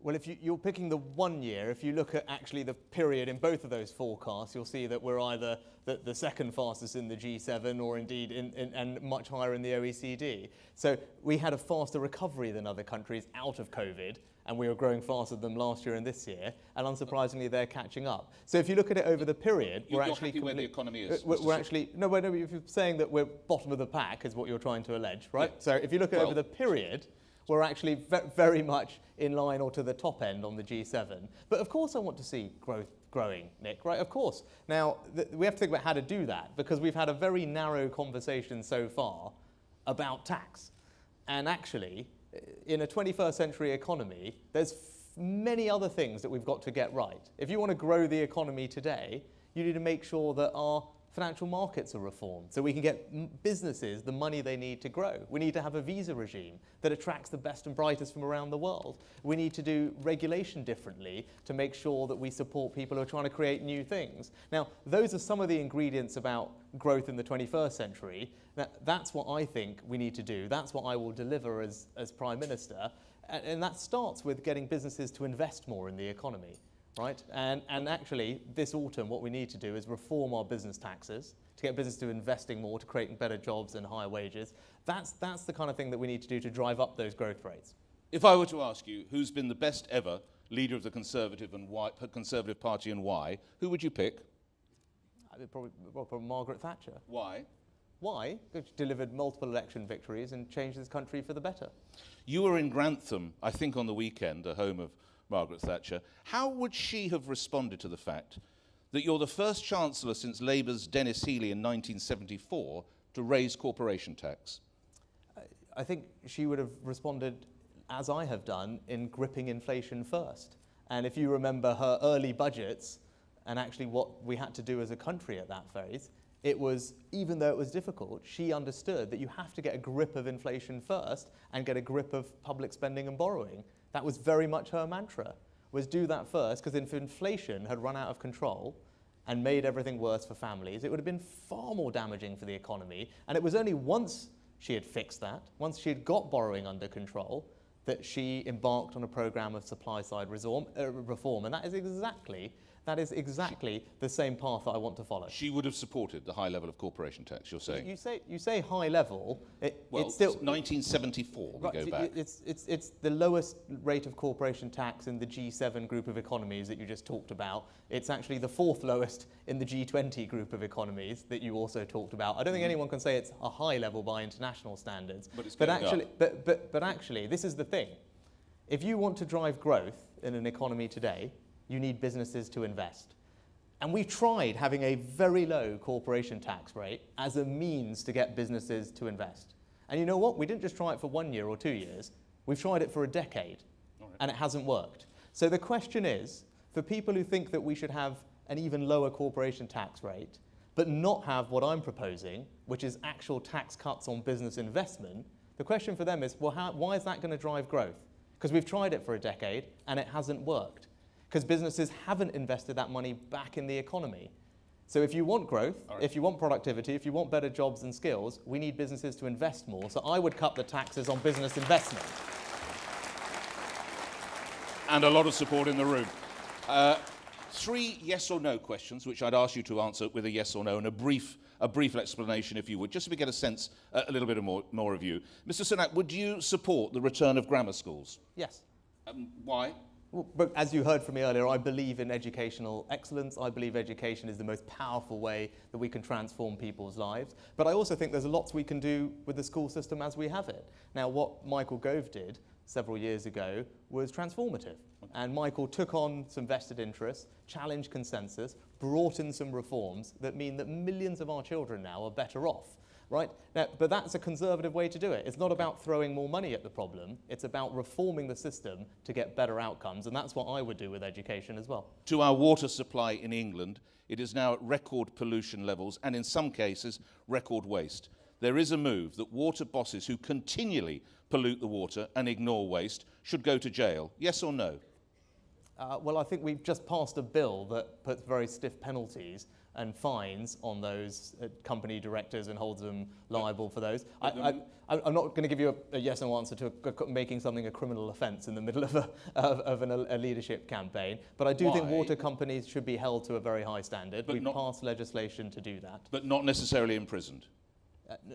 Well, if you're picking the 1 year, if you look at actually the period in both of those forecasts, you'll see that we're either the second fastest in the G7 or indeed and much higher in the OECD. So we had a faster recovery than other countries out of COVID, and we were growing faster than them last year and this year, and unsurprisingly, they're catching up. So if you look at it over the period, You're happy where the economy is. We're actually, no, if you're saying that we're bottom of the pack is what you're trying to allege, right? Yeah. So if you look at over the period, we're actually very much in line or to the top end on the G7. But of course I want to see growing, Nick, right? Of course. Now, we have to think about how to do that, because we've had a very narrow conversation so far about tax. And actually, in a 21st century economy, there's many other things that we've got to get right. If you want to grow the economy today, you need to make sure that our financial markets are reformed so we can get businesses the money they need to grow. We need to have a visa regime that attracts the best and brightest from around the world. We need to do regulation differently to make sure that we support people who are trying to create new things. Now, those are some of the ingredients about growth in the 21st century. That's what I think we need to do. That's what I will deliver as Prime Minister. And that starts with getting businesses to invest more in the economy. Right? And actually, this autumn, what we need to do is reform our business taxes to get business to investing more, to creating better jobs and higher wages. That's the kind of thing that we need to do to drive up those growth rates. If I were to ask you who's been the best ever leader of the Conservative Party and why, who would you pick? Probably Margaret Thatcher. Why? Why? Because she delivered multiple election victories and changed this country for the better. You were in Grantham, I think, on the weekend, a home of Margaret Thatcher. How would she have responded to the fact that you're the first Chancellor since Labour's Dennis Healey in 1974 to raise corporation tax? I think she would have responded, as I have done, in gripping inflation first. And if you remember her early budgets and actually what we had to do as a country at that phase, it was, even though it was difficult, she understood that you have to get a grip of inflation first and get a grip of public spending and borrowing. That was very much her mantra, was do that first, because if inflation had run out of control and made everything worse for families, it would have been far more damaging for the economy. And it was only once she had fixed that, once she had got borrowing under control, that she embarked on a programme of supply-side reform. And that is exactly the same path that I want to follow. She would have supported the high level of corporation tax, you're saying? You say high level. It's still 1974. Right, we go back. It's the lowest rate of corporation tax in the G7 group of economies that you just talked about. It's actually the fourth lowest in the G20 group of economies that you also talked about. I don't think anyone can say it's a high level by international standards. But it's going up. But actually, this is the thing. If you want to drive growth in an economy today, you need businesses to invest. And we tried having a very low corporation tax rate as a means to get businesses to invest. And you know what? We didn't just try it for 1 year or 2 years. We've tried it for a decade, and it hasn't worked. So the question is, for people who think that we should have an even lower corporation tax rate, but not have what I'm proposing, which is actual tax cuts on business investment, the question for them is, well, why is that going to drive growth? Because we've tried it for a decade, and it hasn't worked. Because businesses haven't invested that money back in the economy. So if you want growth, if you want productivity, if you want better jobs and skills, we need businesses to invest more. So I would cut the taxes on business investment. And a lot of support in the room. 3 yes or no questions, which I'd ask you to answer with a yes or no and a brief explanation, if you would, just so we get a sense, a little bit more of you. Mr. Sunak, would you support the return of grammar schools? Yes. Why? Well, but as you heard from me earlier, I believe in educational excellence. I believe education is the most powerful way that we can transform people's lives. But I also think there's lots we can do with the school system as we have it. Now, what Michael Gove did several years ago was transformative. And Michael took on some vested interests, challenged consensus, brought in some reforms that mean that millions of our children now are better off. Right? Now, but that's a conservative way to do it. It's not about throwing more money at the problem. It's about reforming the system to get better outcomes, and that's what I would do with education as well. To our water supply in England, it is now at record pollution levels and in some cases record waste. There is a move that water bosses who continually pollute the water and ignore waste should go to jail. Yes or no? Well, I think we've just passed a bill that puts very stiff penalties and fines on those company directors and holds them liable for those. I'm not going to give you a yes or no answer to making something a criminal offence in the middle of a leadership campaign, but I do think water companies should be held to a very high standard. We've passed legislation to do that. But not necessarily imprisoned?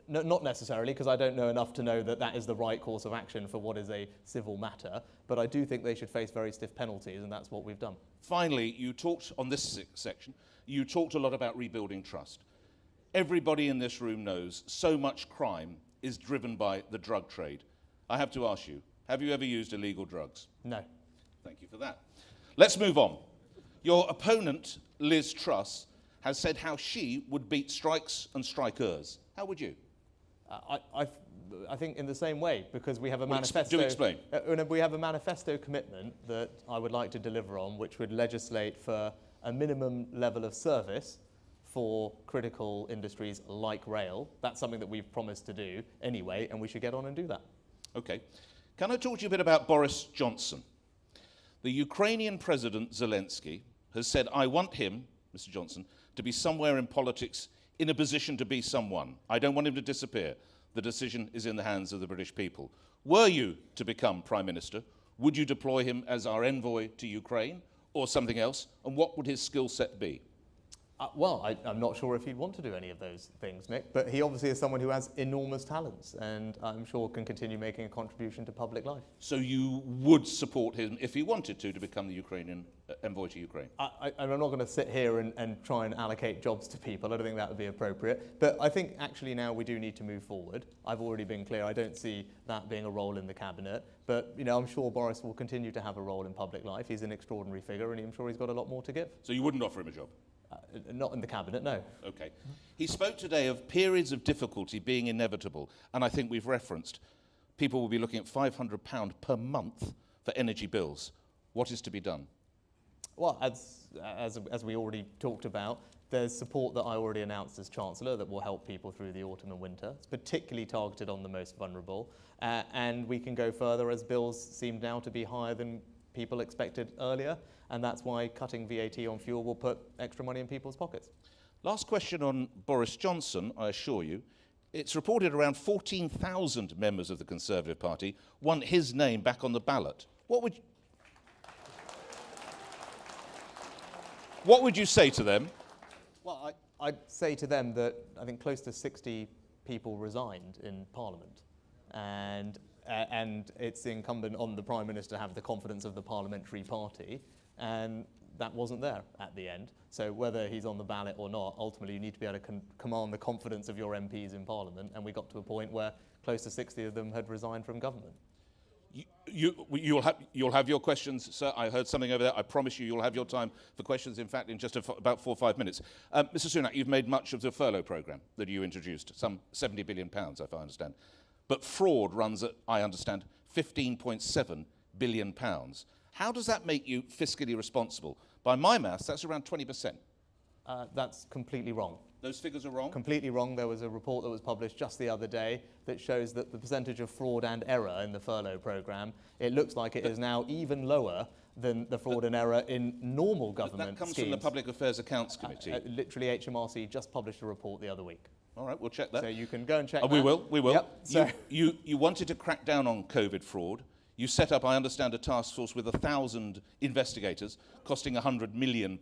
Not necessarily, because I don't know enough to know that that is the right course of action for what is a civil matter, but I do think they should face very stiff penalties, and that's what we've done. Finally, you talked on this section, you talked a lot about rebuilding trust. Everybody in this room knows so much crime is driven by the drug trade. I have to ask you, have you ever used illegal drugs? No. Thank you for that. Let's move on. Your opponent, Liz Truss, has said how she would beat strikes and strikers. How would you? I think in the same way, because we have a manifesto. Do explain. We have a manifesto commitment that I would like to deliver on, which would legislate for a minimum level of service for critical industries like rail. That's something that we've promised to do anyway, and we should get on and do that. Okay. Can I talk to you a bit about Boris Johnson? The Ukrainian President Zelensky has said, I want him, Mr. Johnson, to be somewhere in politics in a position to be someone. I don't want him to disappear. The decision is in the hands of the British people. Were you to become Prime Minister, would you deploy him as our envoy to Ukraine or something else? And what would his skill set be? Well, I'm not sure if he'd want to do any of those things, Mick, but he obviously is someone who has enormous talents and I'm sure can continue making a contribution to public life. So you would support him if he wanted to become the Ukrainian envoy to Ukraine? I'm not going to sit here and try and allocate jobs to people. I don't think that would be appropriate. But I think actually now we do need to move forward. I've already been clear. I don't see that being a role in the cabinet. But you know, I'm sure Boris will continue to have a role in public life. He's an extraordinary figure and I'm sure he's got a lot more to give. So you wouldn't offer him a job? Not in the cabinet, no. Okay. He spoke today of periods of difficulty being inevitable, and I think we've referenced people will be looking at £500 per month for energy bills. What is to be done? Well, as we already talked about, there's support that I already announced as Chancellor that will help people through the autumn and winter. It's particularly targeted on the most vulnerable, and we can go further as bills seem now to be higher than people expected earlier, and that's why cutting VAT on fuel will put extra money in people's pockets. Last question on Boris Johnson, I assure you. It's reported around 14,000 members of the Conservative Party want his name back on the ballot. What would you say to them? Well, I'd say to them that I think close to 60 people resigned in Parliament, and it's incumbent on the Prime Minister to have the confidence of the parliamentary party, and that wasn't there at the end. So whether he's on the ballot or not, ultimately you need to be able to command the confidence of your MPs in Parliament, and we got to a point where close to 60 of them had resigned from government. You'll have your questions, sir. I heard something over there. I promise you'll have your time for questions, in fact, in just about 4 or 5 minutes. Mr. Sunak, you've made much of the furlough programme that you introduced, some £70 billion, if I understand. But fraud runs at, I understand, £15.7 billion. How does that make you fiscally responsible? By my maths, that's around 20%. That's completely wrong. Those figures are wrong? Completely wrong. There was a report that was published just the other day that shows that the percentage of fraud and error in the furlough programme, it looks like it is now even lower than the fraud and error in normal government That comes schemes. from the Public Affairs Accounts Committee. Literally, HMRC just published a report the other week. All right, we'll check that. So you can go and check that. We will. Yep. So You wanted to crack down on COVID fraud. You set up, I understand, a task force with 1,000 investigators, costing £100 million.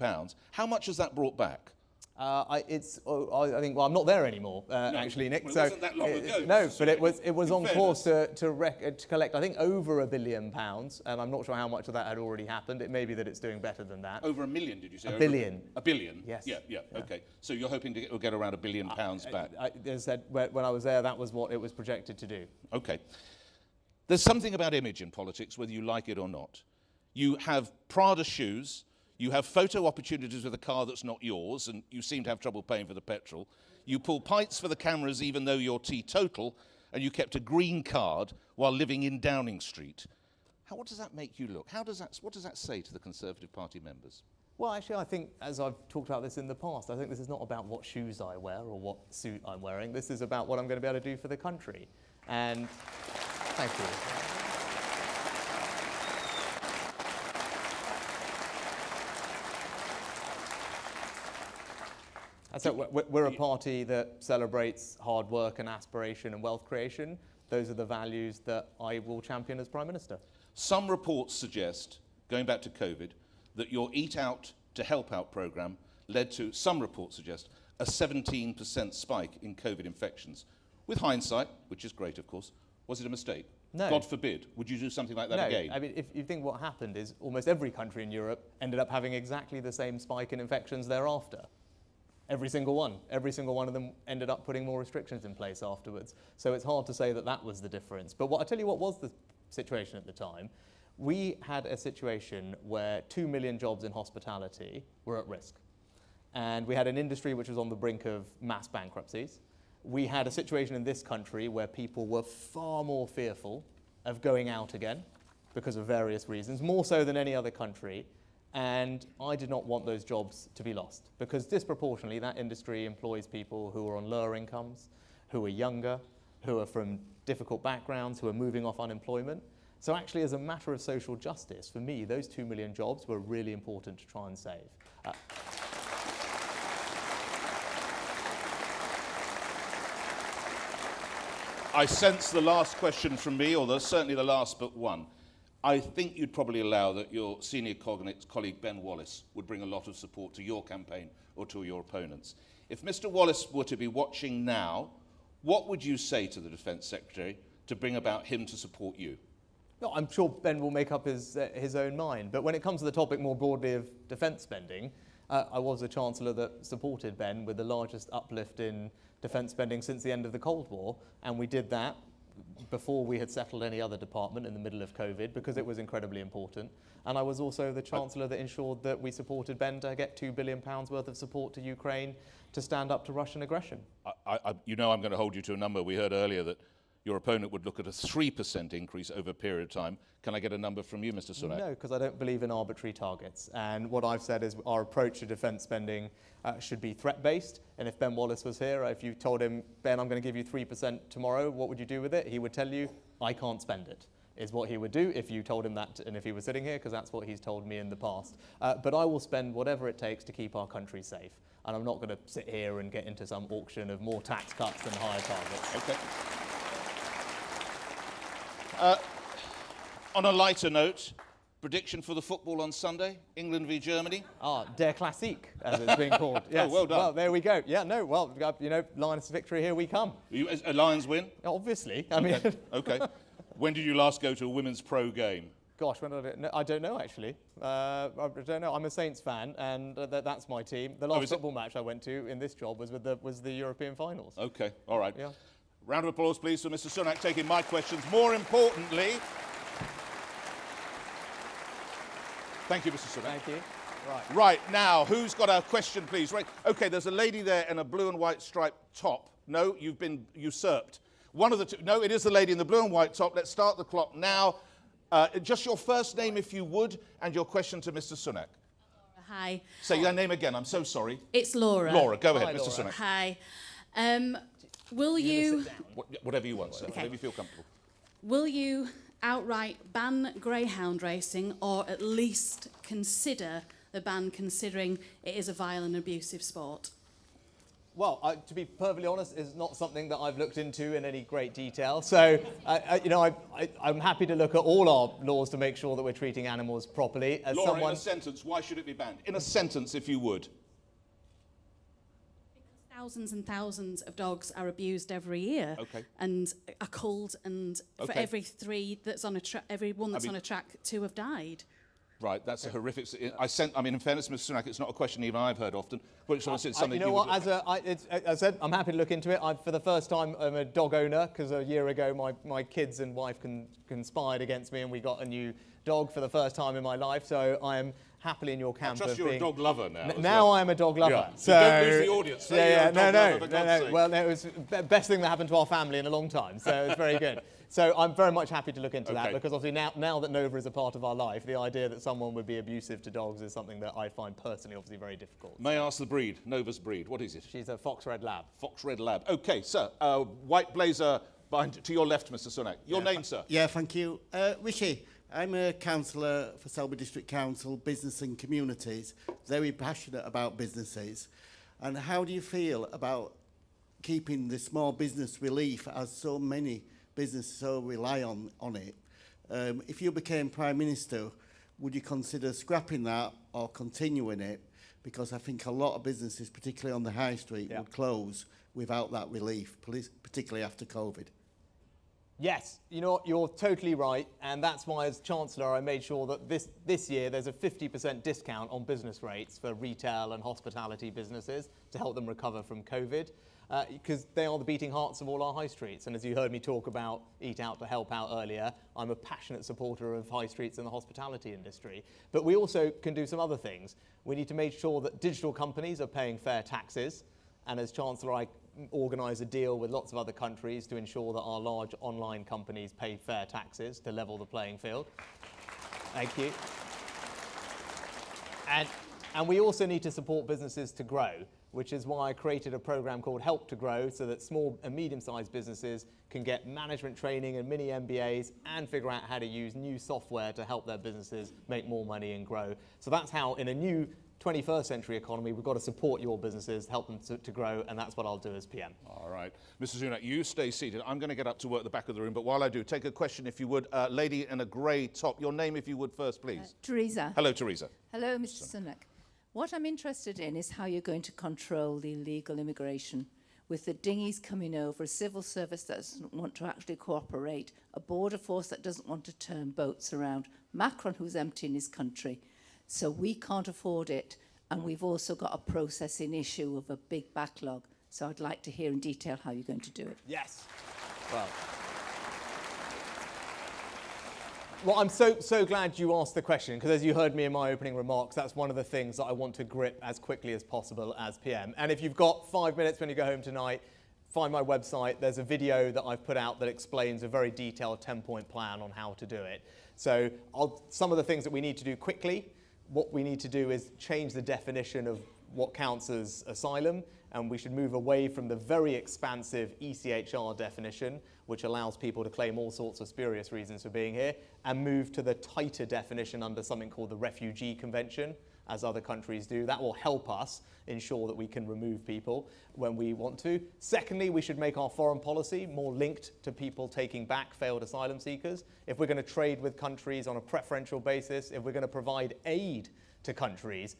How much has that brought back? I think, well, I'm not there anymore, actually, Nick. Well, it wasn't that long ago. No, but it was on course to collect, I think, over £1 billion, and I'm not sure how much of that had already happened. It may be that it's doing better than that. Over £1 million, did you say? £1 billion. £1 billion? Yes. Yeah, okay. So you're hoping to get around £1 billion back? As I said, when I was there, that was what it was projected to do. Okay. There's something about image in politics, whether you like it or not. You have Prada shoes, you have photo opportunities with a car that's not yours, and you seem to have trouble paying for the petrol. You pull pints for the cameras even though you're teetotal, and you kept a green card while living in Downing Street. What does that make you look? What does that say to the Conservative Party members? Well, actually, I think, as I've talked about this in the past, I think this is not about what shoes I wear or what suit I'm wearing. This is about what I'm going to be able to do for the country. And thank you. So we're a party that celebrates hard work and aspiration and wealth creation. Those are the values that I will champion as Prime Minister. Some reports suggest, going back to COVID, that your Eat Out to Help Out programme led to, some reports suggest, a 17% spike in COVID infections. With hindsight, which is great, of course, was it a mistake? No. God forbid. Would you do something like that again? I mean, if you think what happened is almost every country in Europe ended up having exactly the same spike in infections thereafter. Every single one of them ended up putting more restrictions in place afterwards. So it's hard to say that that was the difference. But I tell you what was the situation at the time. We had a situation where 2 million jobs in hospitality were at risk. And we had an industry which was on the brink of mass bankruptcies. We had a situation in this country where people were far more fearful of going out again because of various reasons, more so than any other country. And I did not want those jobs to be lost because disproportionately that industry employs people who are on lower incomes, who are younger, who are from difficult backgrounds, who are moving off unemployment. So actually, as a matter of social justice, for me, those 2 million jobs were really important to try and save. I sense the last question from me, or certainly the last but one. I think you'd probably allow that your senior colleague Ben Wallace would bring a lot of support to your campaign or to your opponents. If Mr. Wallace were to be watching now, what would you say to the Defence Secretary to bring about him to support you? No, I'm sure Ben will make up his own mind. But when it comes to the topic more broadly of defence spending, I was the Chancellor that supported Ben with the largest uplift in defence spending since the end of the Cold War, and we did that before we had settled any other department in the middle of COVID because it was incredibly important. And I was also the Chancellor that ensured that we supported Ben to get £2 billion worth of support to Ukraine to stand up to Russian aggression. You know I'm going to hold you to a number. We heard earlier that your opponent would look at a 3% increase over a period of time. Can I get a number from you, Mr. Sunak? No, because I don't believe in arbitrary targets. And what I've said is our approach to defence spending should be threat-based. And if Ben Wallace was here, if you told him, Ben, I'm going to give you 3% tomorrow, what would you do with it? He would tell you, I can't spend it, is what he would do if you told him that and if he was sitting here, because that's what he's told me in the past. But I will spend whatever it takes to keep our country safe. And I'm not going to sit here and get into some auction of more tax cuts and higher targets. Okay. On a lighter note, prediction for the football on Sunday, England v Germany? Der Klassik, as it's being called. Yes. Oh, well done. Well, there we go. Yeah, no, well, you know, Lions victory, here we come. A Lions win? Obviously. I mean... Okay. When did you last go to a women's pro game? Gosh, when did I do it? No, I don't know, actually. I don't know. I'm a Saints fan, and that's my team. The last football match I went to in this job was the European finals. Okay, all right. Yeah. Round of applause, please, for Mr. Sunak taking my questions. More importantly... Thank you, Mr. Sunak. Thank you. Right, now, who's got a question, please? Right. Okay, there's a lady there in a blue and white striped top. No, you've been usurped. One of the two. No, it is the lady in the blue and white top. Let's start the clock now. Just your first name, if you would, and your question to Mr. Sunak. Hi. Say your name again. I'm so sorry. It's Laura. Laura, go ahead, Hi, Mr. Laura. Sunak. Hi. Will you... Whatever you want, sir. Okay. Whatever you feel comfortable. Will you outright ban greyhound racing, or at least consider the ban, considering it is a vile and abusive sport? Well, to be perfectly honest, it's not something that I've looked into in any great detail. So, I'm happy to look at all our laws to make sure that we're treating animals properly. As Laura, in a sentence, why should it be banned? In a sentence, if you would. Thousands and thousands of dogs are abused every year, and are culled, and for every three that's on a every one that's on a track, 2 have died. Right, that's a horrific. I mean, in fairness, Mr. Sunak, it's not a question even I've heard often, but it's something. You know what? As I said, I'm happy to look into it. For the first time, I'm a dog owner because a year ago my kids and wife conspired against me, and we got a new dog for the first time in my life. So I am happily in your camp. I trust you're a dog lover now. Now I am a dog lover. Yeah. So don't lose the audience. No. Well, it was the best thing that happened to our family in a long time. So it's very good. So I'm very much happy to look into that, because obviously now that Nova is a part of our life, the idea that someone would be abusive to dogs is something that I find personally obviously very difficult. May I ask the breed, Nova's breed? What is it? She's a Fox Red Lab. Fox Red Lab. Okay, sir. White blazer to your left, Mr. Sunak. Your name, sir? Yeah, thank you. Rishi, I'm a councillor for Selby District Council, Business and Communities, very passionate about businesses. And how do you feel about keeping the small business relief, as so many businesses so rely on it? If you became Prime Minister, would you consider scrapping that or continuing it? Because I think a lot of businesses, particularly on the high street, would close without that relief, particularly after COVID. Yes, you know what, you're totally right, and that's why as Chancellor I made sure that this year there's a 50% discount on business rates for retail and hospitality businesses to help them recover from COVID, because they are the beating hearts of all our high streets. And as you heard me talk about Eat Out to Help Out earlier, I'm a passionate supporter of high streets and the hospitality industry. But we also can do some other things. We need to make sure that digital companies are paying fair taxes, and as Chancellor I organise a deal with lots of other countries to ensure that our large online companies pay fair taxes to level the playing field. Thank you. And we also need to support businesses to grow, which is why I created a programme called Help to Grow, so that small and medium-sized businesses can get management training and mini MBAs and figure out how to use new software to help their businesses make more money and grow. So that's how, in a new 21st century economy, we've got to support your businesses, help them to grow, and that's what I'll do as PM. All right. Mr. Sunak, you stay seated. I'm going to get up to work at the back of the room, but while I do, take a question, if you would. Lady in a grey top, your name, if you would, first, please. Teresa. Hello, Teresa. Hello, Mr. Sunak. What I'm interested in is how you're going to control the illegal immigration. With the dinghies coming over, a civil service that doesn't want to actually cooperate, a border force that doesn't want to turn boats around, Macron who's emptying his country. So we can't afford it, and we've also got a processing issue of a big backlog. So I'd like to hear in detail how you're going to do it. Yes. Well, I'm so glad you asked the question, because as you heard me in my opening remarks, that's one of the things that I want to grip as quickly as possible as PM. And if you've got 5 minutes when you go home tonight, find my website. There's a video that I've put out that explains a very detailed 10-point plan on how to do it. So some of the things that we need to do quickly, what we need to do is change the definition of what counts as asylum, and we should move away from the very expansive ECHR definition, which allows people to claim all sorts of spurious reasons for being here, and move to the tighter definition under something called the Refugee Convention, as other countries do. That will help us ensure that we can remove people when we want to. Secondly, we should make our foreign policy more linked to people taking back failed asylum seekers. If we're going to trade with countries on a preferential basis, if we're going to provide aid to countries,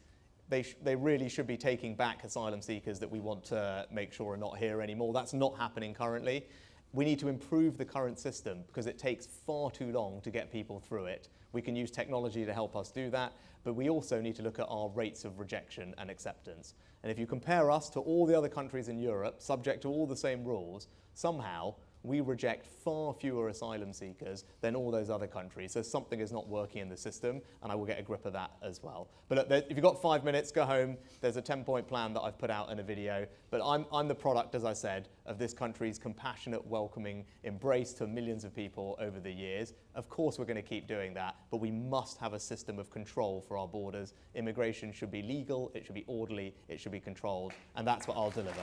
they really should be taking back asylum seekers that we want to make sure are not here anymore. That's not happening currently. We need to improve the current system because it takes far too long to get people through it. We can use technology to help us do that, but we also need to look at our rates of rejection and acceptance. And if you compare us to all the other countries in Europe, subject to all the same rules, somehow we reject far fewer asylum seekers than all those other countries. So something is not working in the system, and I will get a grip of that as well. But look, if you've got 5 minutes, go home. There's a 10-point plan that I've put out in a video. But I'm the product, as I said, of this country's compassionate, welcoming embrace to millions of people over the years. Of course, we're going to keep doing that, but we must have a system of control for our borders. Immigration should be legal, it should be orderly, it should be controlled, and that's what I'll deliver.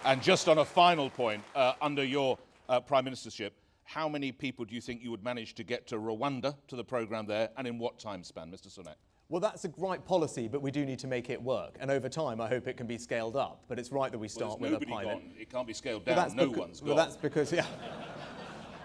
And just on a final point, under your Prime Ministership, how many people do you think you would manage to get to Rwanda, to the programme there, and in what time span, Mr Sunak? Well, that's a right policy, but we do need to make it work. And over time, I hope it can be scaled up. But it's right that we start with a pilot. Gone. It can't be scaled down. No one's gone. Well, that's because, yeah.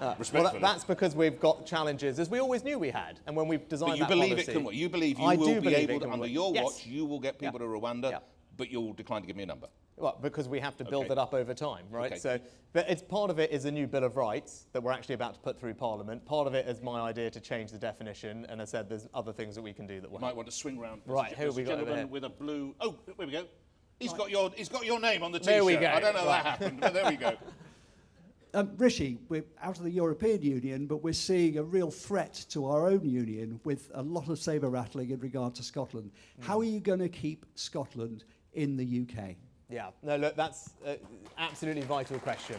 Well, that's because we've got challenges, as we always knew we had. And when we've designed that policy... It can work. You believe you will be able to, under your watch, you will get people to Rwanda, but you'll decline to give me a number. Well, because we have to build it up over time, right? So, but it's part of it is a new Bill of Rights that we're actually about to put through Parliament. Part of it is my idea to change the definition, and I said there's other things that we can do that will. You might want to swing round. Right, who have we got over here? With a blue. Oh, there we go. He's got your name on the T-shirt. There we go. I don't know how that happened, but there we go. Rishi, we're out of the European Union, but we're seeing a real threat to our own union with a lot of sabre rattling in regard to Scotland. How are you going to keep Scotland in the UK? Yeah, no, look, that's an absolutely vital question.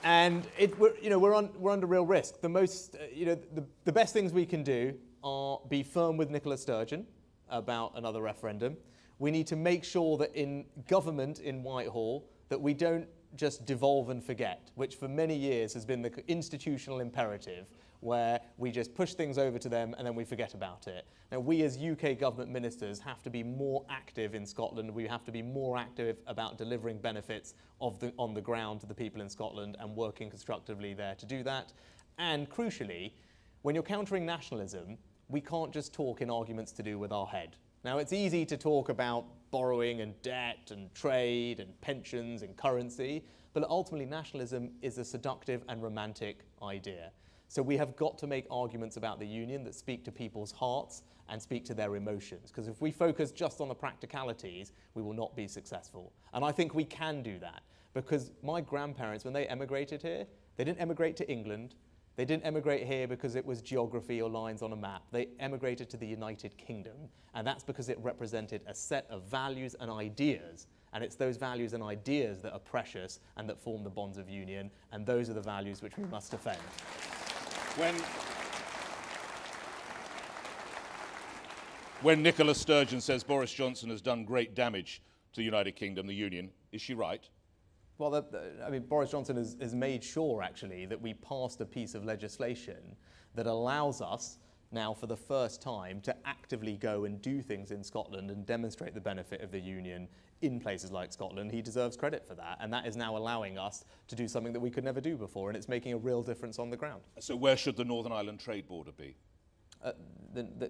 And we're under real risk. The most, the best things we can do are be firm with Nicola Sturgeon about another referendum. We need to make sure that in government in Whitehall that we don't just devolve and forget, which for many years has been the institutional imperative, where we just push things over to them and then we forget about it. Now, we as UK government ministers have to be more active in Scotland. We have to be more active about delivering benefits on the ground to the people in Scotland and working constructively there to do that. And crucially, when you're countering nationalism, we can't just talk in arguments to do with our head. Now, it's easy to talk about borrowing and debt and trade and pensions and currency, but ultimately nationalism is a seductive and romantic idea. So we have got to make arguments about the union that speak to people's hearts and speak to their emotions, because if we focus just on the practicalities, we will not be successful. And I think we can do that, because my grandparents, when they emigrated here, they didn't emigrate to England. They didn't emigrate here because it was geography or lines on a map. They emigrated to the United Kingdom, and that's because it represented a set of values and ideas, and it's those values and ideas that are precious and that form the bonds of union, and those are the values which we must defend. When Nicola Sturgeon says Boris Johnson has done great damage to the United Kingdom, the union, is she right? Well, I mean, Boris Johnson has made sure, actually, that we passed a piece of legislation that allows us now, for the first time, to actively go and do things in Scotland and demonstrate the benefit of the union in places like Scotland. He deserves credit for that, and that is now allowing us to do something that we could never do before, and it's making a real difference on the ground. So where should the Northern Ireland trade border be?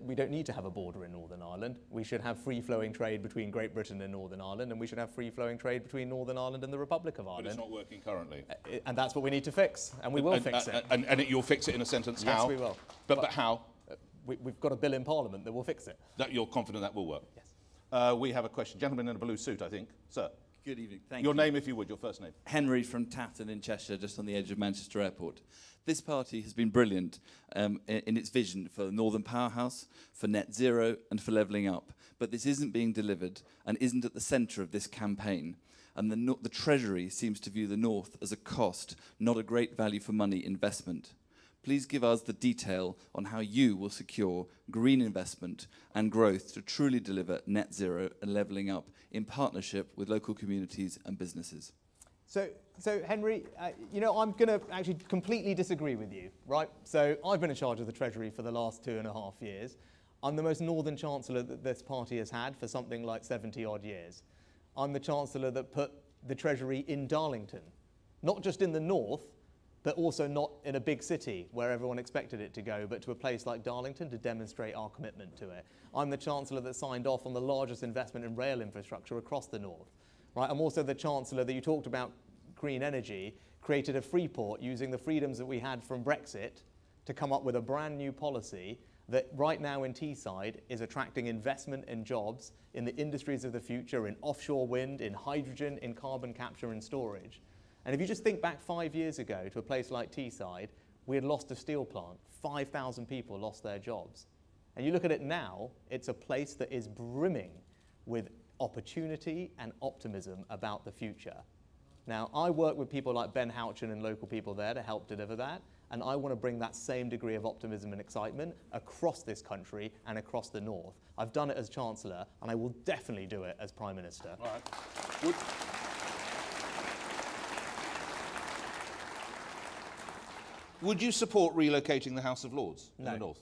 We don't need to have a border in Northern Ireland. We should have free-flowing trade between Great Britain and Northern Ireland, and we should have free-flowing trade between Northern Ireland and the Republic of Ireland. But it's not working currently. And that's what we need to fix, and we will fix it. And you'll fix it in a sentence, how? Yes, we will. But how? We've got a bill in Parliament that will fix it. That you're confident that will work? Yes. We have a question. Gentleman in a blue suit, I think. Sir. Good evening. Thank you. Your name, if you would, your first name. Henry from Tatton in Cheshire, just on the edge of Manchester Airport. This party has been brilliant in its vision for the Northern Powerhouse, for net zero and for levelling up. But this isn't being delivered and isn't at the centre of this campaign. And the Treasury seems to view the North as a cost, not a great value for money investment. Please give us the detail on how you will secure green investment and growth to truly deliver net zero and levelling up in partnership with local communities and businesses. So Henry, I'm going to actually completely disagree with you, right? So I've been in charge of the Treasury for the last 2.5 years. I'm the most northern Chancellor that this party has had for something like 70-odd years. I'm the Chancellor that put the Treasury in Darlington, not just in the north, but also not in a big city where everyone expected it to go, but to a place like Darlington to demonstrate our commitment to it. I'm the Chancellor that signed off on the largest investment in rail infrastructure across the north. Right? I'm also the Chancellor that you talked about green energy, created a free port using the freedoms that we had from Brexit to come up with a brand new policy that right now in Teesside is attracting investment and jobs in the industries of the future, in offshore wind, in hydrogen, in carbon capture and storage. And if you just think back 5 years ago to a place like Teesside, we had lost a steel plant. 5,000 people lost their jobs. And you look at it now, it's a place that is brimming with opportunity and optimism about the future. Now, I work with people like Ben Houchin and local people there to help deliver that, and I want to bring that same degree of optimism and excitement across this country and across the North. I've done it as Chancellor, and I will definitely do it as Prime Minister. All right. Would you support relocating the House of Lords in the North?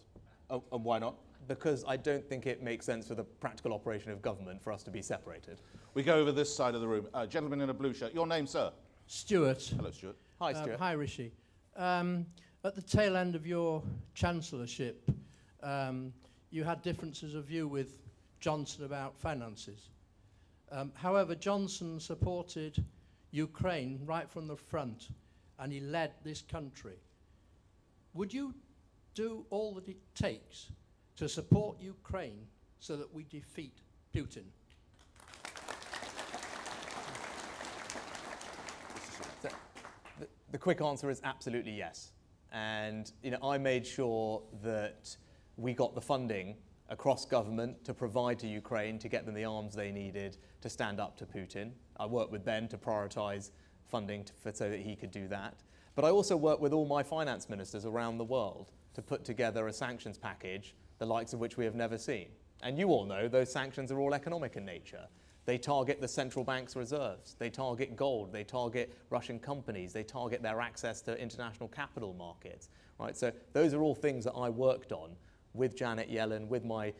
Oh, and why not? Because I don't think it makes sense for the practical operation of government for us to be separated. We go over this side of the room. Gentleman in a blue shirt. Your name, sir? Stuart. Hello, Stuart. Hi, Stuart. Hi, Rishi. At the tail end of your chancellorship, you had differences of view with Johnson about finances. However, Johnson supported Ukraine right from the front, and he led this country. Would you do all that it takes to support Ukraine so that we defeat Putin? The quick answer is absolutely yes. And I made sure that we got the funding across government to provide to Ukraine to get them the arms they needed to stand up to Putin. I worked with Ben to prioritise funding so that he could do that. But I also worked with all my finance ministers around the world to put together a sanctions package, the likes of which we have never seen. And you all know those sanctions are all economic in nature. They target the central bank's reserves. They target gold. They target Russian companies. They target their access to international capital markets. Right? So those are all things that I worked on with Janet Yellen, with my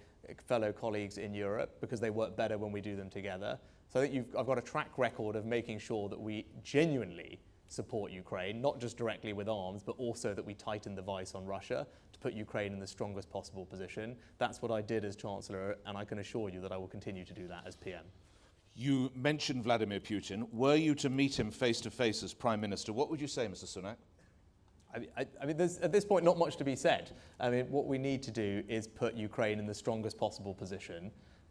fellow colleagues in Europe, because they work better when we do them together. So I think I've got a track record of making sure that we genuinely support Ukraine, not just directly with arms, but also that we tighten the vice on Russia to put Ukraine in the strongest possible position. That's what I did as Chancellor, and I can assure you that I will continue to do that as PM. You mentioned Vladimir Putin. Were you to meet him face-to-face as Prime Minister, what would you say, Mr. Sunak? I mean, there's at this point not much to be said. I mean, what we need to do is put Ukraine in the strongest possible position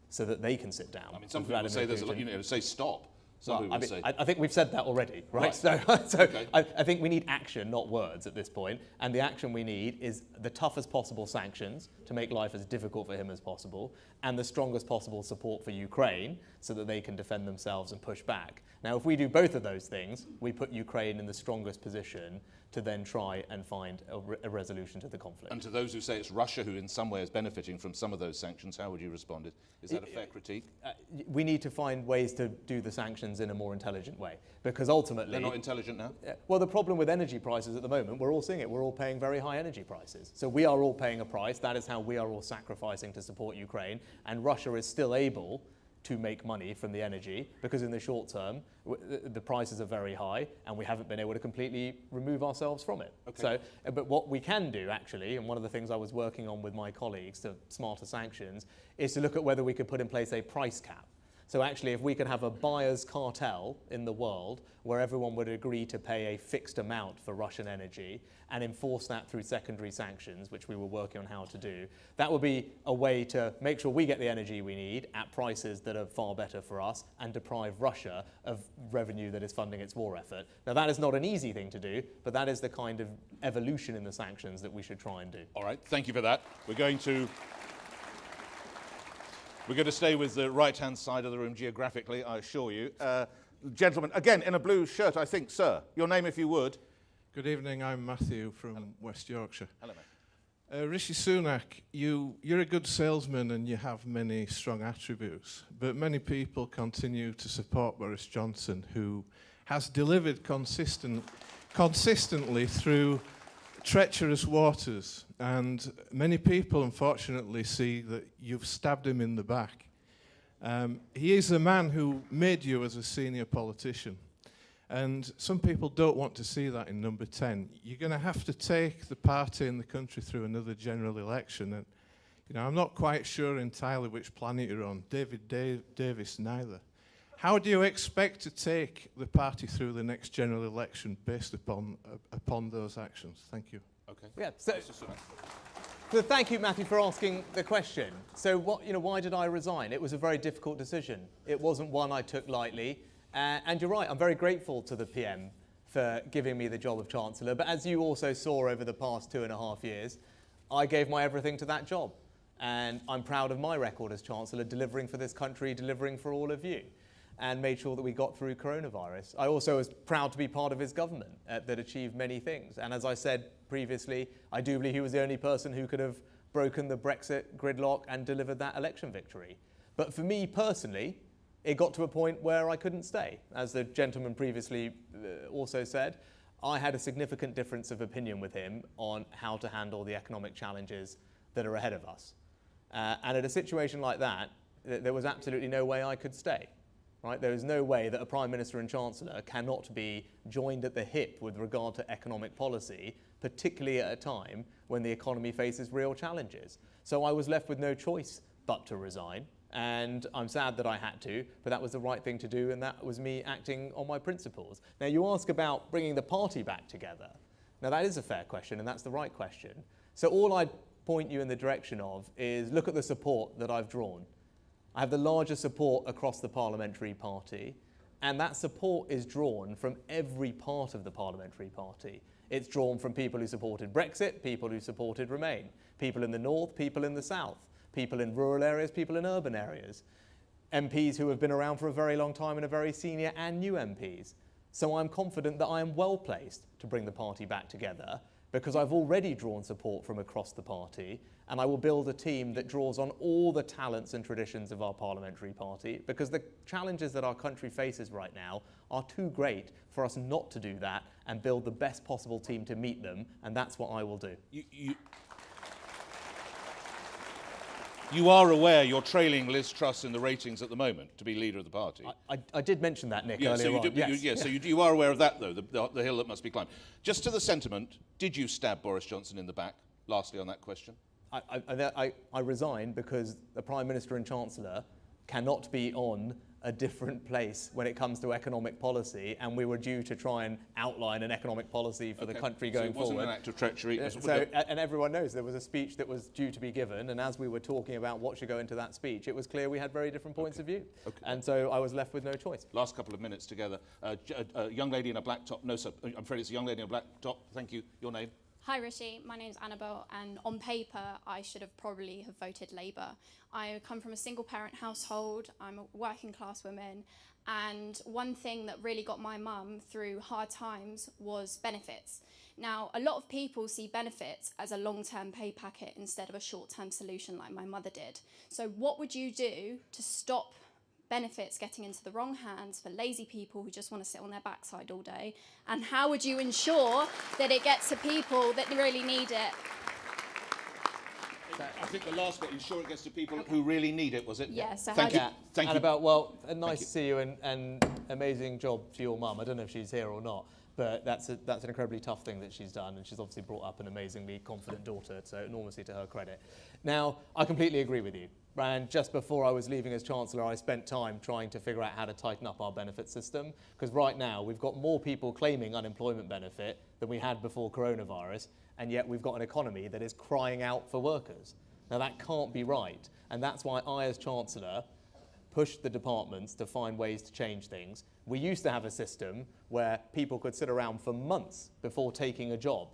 so that they can sit down. I mean, some people would say there's a lot, say stop. I think we've said that already, right? So okay. I think we need action, not words at this point. And the action we need is the toughest possible sanctions to make life as difficult for him as possible, and the strongest possible support for Ukraine so that they can defend themselves and push back. Now, if we do both of those things, we put Ukraine in the strongest position to then try and find a resolution to the conflict. And to those who say it's Russia who in some way is benefiting from some of those sanctions, how would you respond? Is that a fair critique? We need to find ways to do the sanctions in a more intelligent way, because ultimately... They're not intelligent now? Well, the problem with energy prices at the moment, we're all seeing it, we're all paying very high energy prices. So we are all paying a price, that is how we are all sacrificing to support Ukraine, and Russia is still able to make money from the energy, because in the short term, the prices are very high, and we haven't been able to completely remove ourselves from it. Okay. So, but what we can do, actually, and one of the things I was working on with my colleagues to smarter sanctions, is to look at whether we could put in place a price cap. So actually, if we could have a buyer's cartel in the world where everyone would agree to pay a fixed amount for Russian energy and enforce that through secondary sanctions, which we were working on how to do, that would be a way to make sure we get the energy we need at prices that are far better for us and deprive Russia of revenue that is funding its war effort. Now, that is not an easy thing to do, but that is the kind of evolution in the sanctions that we should try and do. All right, thank you for that. We're going to stay with the right-hand side of the room geographically, I assure you. Gentleman, again, in a blue shirt, I think, sir. Your name, if you would. Good evening, I'm Matthew from West Yorkshire. Hello, mate. Rishi Sunak, you're a good salesman and you have many strong attributes, but many people continue to support Boris Johnson, who has delivered consistently through treacherous waters, and many people unfortunately see that you've stabbed him in the back. He is the man who made you as a senior politician, and some people don't want to see that in number 10. You're going to have to take the party and the country through another general election, and I'm not quite sure entirely which planet you're on. David Davis neither. How do you expect to take the party through the next general election based upon those actions? Thank you. Okay. Yeah. So, So thank you, Matthew, for asking the question. So why did I resign? It was a very difficult decision. It wasn't one I took lightly. And you're right, I'm very grateful to the PM for giving me the job of Chancellor. But as you also saw over the past 2.5 years, I gave my everything to that job. And I'm proud of my record as Chancellor, delivering for this country, delivering for all of you, and made sure that we got through coronavirus. I also was proud to be part of his government that achieved many things. And as I said previously, I do believe he was the only person who could have broken the Brexit gridlock and delivered that election victory. But for me personally, it got to a point where I couldn't stay. As the gentleman previously also said, I had a significant difference of opinion with him on how to handle the economic challenges that are ahead of us. And at a situation like that, there was absolutely no way I could stay. Right? There is no way that a Prime Minister and Chancellor cannot be joined at the hip with regard to economic policy, particularly at a time when the economy faces real challenges. So I was left with no choice but to resign. And I'm sad that I had to, but that was the right thing to do, and that was me acting on my principles. Now, you ask about bringing the party back together. Now, that is a fair question, and that's the right question. So all I'd point you in the direction of is look at the support that I've drawn. I have the largest support across the parliamentary party, and that support is drawn from every part of the parliamentary party. It's drawn from people who supported Brexit, people who supported Remain, people in the north, people in the south, people in rural areas, people in urban areas, MPs who have been around for a very long time and are very senior, and new MPs. So I'm confident that I am well placed to bring the party back together, because I've already drawn support from across the party, and I will build a team that draws on all the talents and traditions of our parliamentary party, because the challenges that our country faces right now are too great for us not to do that and build the best possible team to meet them, and that's what I will do. You are aware you're trailing Liz Truss in the ratings at the moment to be leader of the party. I did mention that, Nick, yeah, earlier so you on. did, Yes. So you are aware of that, though, the hill that must be climbed. Just to the sentiment, did you stab Boris Johnson in the back, lastly, on that question? I resigned because the Prime Minister and Chancellor cannot be on a different place when it comes to economic policy, and we were due to try and outline an economic policy for the country going forward. So it wasn't an act of treachery. And everyone knows there was a speech that was due to be given, and as we were talking about what should go into that speech, it was clear we had very different points of view. And so I was left with no choice. Last couple of minutes together. A young lady in a black top. No, sir. I'm afraid it's a young lady in a black top. Thank you. Your name? Hi Rishi, my name's Annabelle, and on paper I should have probably have voted Labour. I come from a single parent household, I'm a working class woman, and one thing that really got my mum through hard times was benefits. Now, a lot of people see benefits as a long-term pay packet instead of a short-term solution like my mother did. So what would you do to stop benefits getting into the wrong hands for lazy people who just want to sit on their backside all day? And how would you ensure that it gets to people that really need it? I think the last bit, ensure it gets to people who really need it, was it? Yes. So Thank you. Thank you. Annabelle, well, nice to see you, and amazing job for your mum. I don't know if she's here or not, but that's an incredibly tough thing that she's done, and she's obviously brought up an amazingly confident daughter, so enormously to her credit. Now, I completely agree with you. And just before I was leaving as Chancellor, I spent time trying to figure out how to tighten up our benefit system, because right now we've got more people claiming unemployment benefit than we had before coronavirus, and yet we've got an economy that is crying out for workers. Now that can't be right, and that's why I, as Chancellor, pushed the departments to find ways to change things. We used to have a system where people could sit around for months before taking a job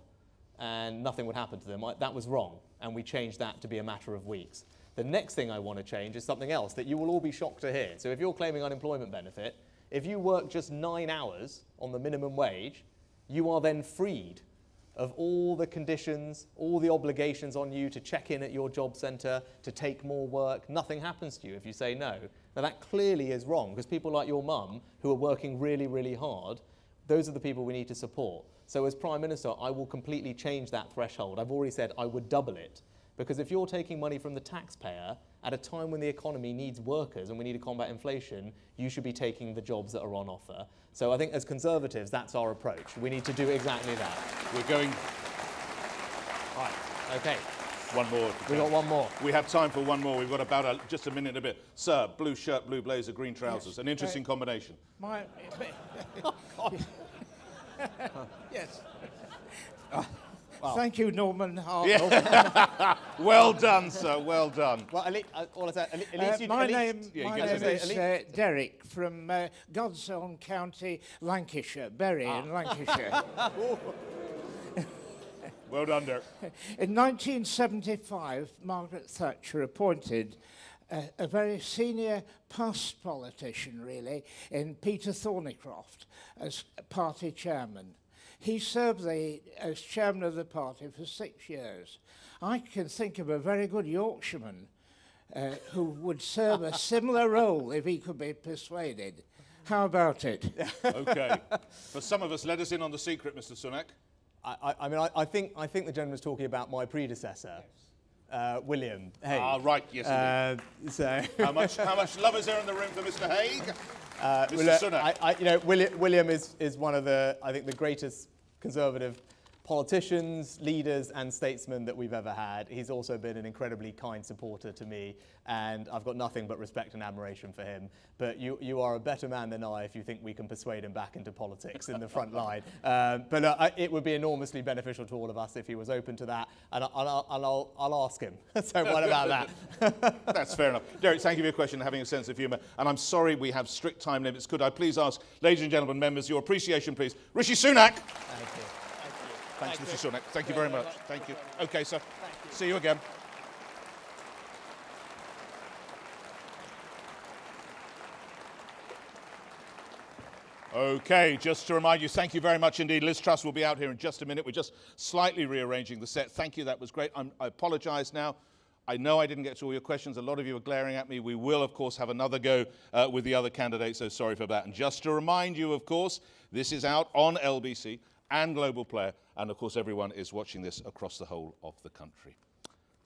and nothing would happen to them. That was wrong, and we changed that to be a matter of weeks. The next thing I want to change is something else that you will all be shocked to hear. So if you're claiming unemployment benefit, if you work just 9 hours on the minimum wage, you are then freed of all the conditions, all the obligations on you to check in at your job centre, to take more work. Nothing happens to you if you say no. Now that clearly is wrong, because people like your mum, who are working really, really hard, those are the people we need to support. So as Prime Minister, I will completely change that threshold. I've already said I would double it. Because if you're taking money from the taxpayer at a time when the economy needs workers and we need to combat inflation, you should be taking the jobs that are on offer. So I think as Conservatives, that's our approach. We need to do exactly that. We're going... Right, OK. One more. We've got one more. We have time for one more. We've got about just a minute and a bit. Sir, blue shirt, blue blazer, green trousers. An interesting combination. Yes. Thank you, Norman. Yeah. Well done, sir. Well done. Well, all I said, at least you. My name is Derek. Derek from God's Own County, Lancashire, Bury in Lancashire. Well done, Derek. In 1975, Margaret Thatcher appointed a very senior past politician, really, in Peter Thornycroft as party chairman. He served as chairman of the party for 6 years. I can think of a very good Yorkshireman who would serve a similar role if he could be persuaded. How about it? Okay. For some of us, let us in on the secret, Mr. Sunak. I think the gentleman's talking about my predecessor, William Hague. Ah, right, yes, indeed. So how much love is there in the room for Mr. Hague? Mr. Sunak. William is one of the greatest conservative politicians, leaders and statesmen that we've ever had. He's also been an incredibly kind supporter to me, and I've got nothing but respect and admiration for him. But you are a better man than I if you think we can persuade him back into politics in the front line. But it would be enormously beneficial to all of us if he was open to that, and I'll ask him. So what about that? That's fair enough. Derek, thank you for your question and having a sense of humour. And I'm sorry we have strict time limits. Could I please ask, ladies and gentlemen, members, your appreciation, please. Rishi Sunak. Thank you. Thanks, Mr. Sunak. Thank you very much. Thank you. Okay, sir. See you again. Okay, just to remind you, thank you very much indeed. Liz Truss will be out here in just a minute. We're just slightly rearranging the set. Thank you, that was great. I apologise now. I know I didn't get to all your questions. A lot of you are glaring at me. We will, of course, have another go with the other candidates, so sorry for that. And just to remind you, of course, this is out on LBC and Global Player, and of course everyone is watching this across the whole of the country.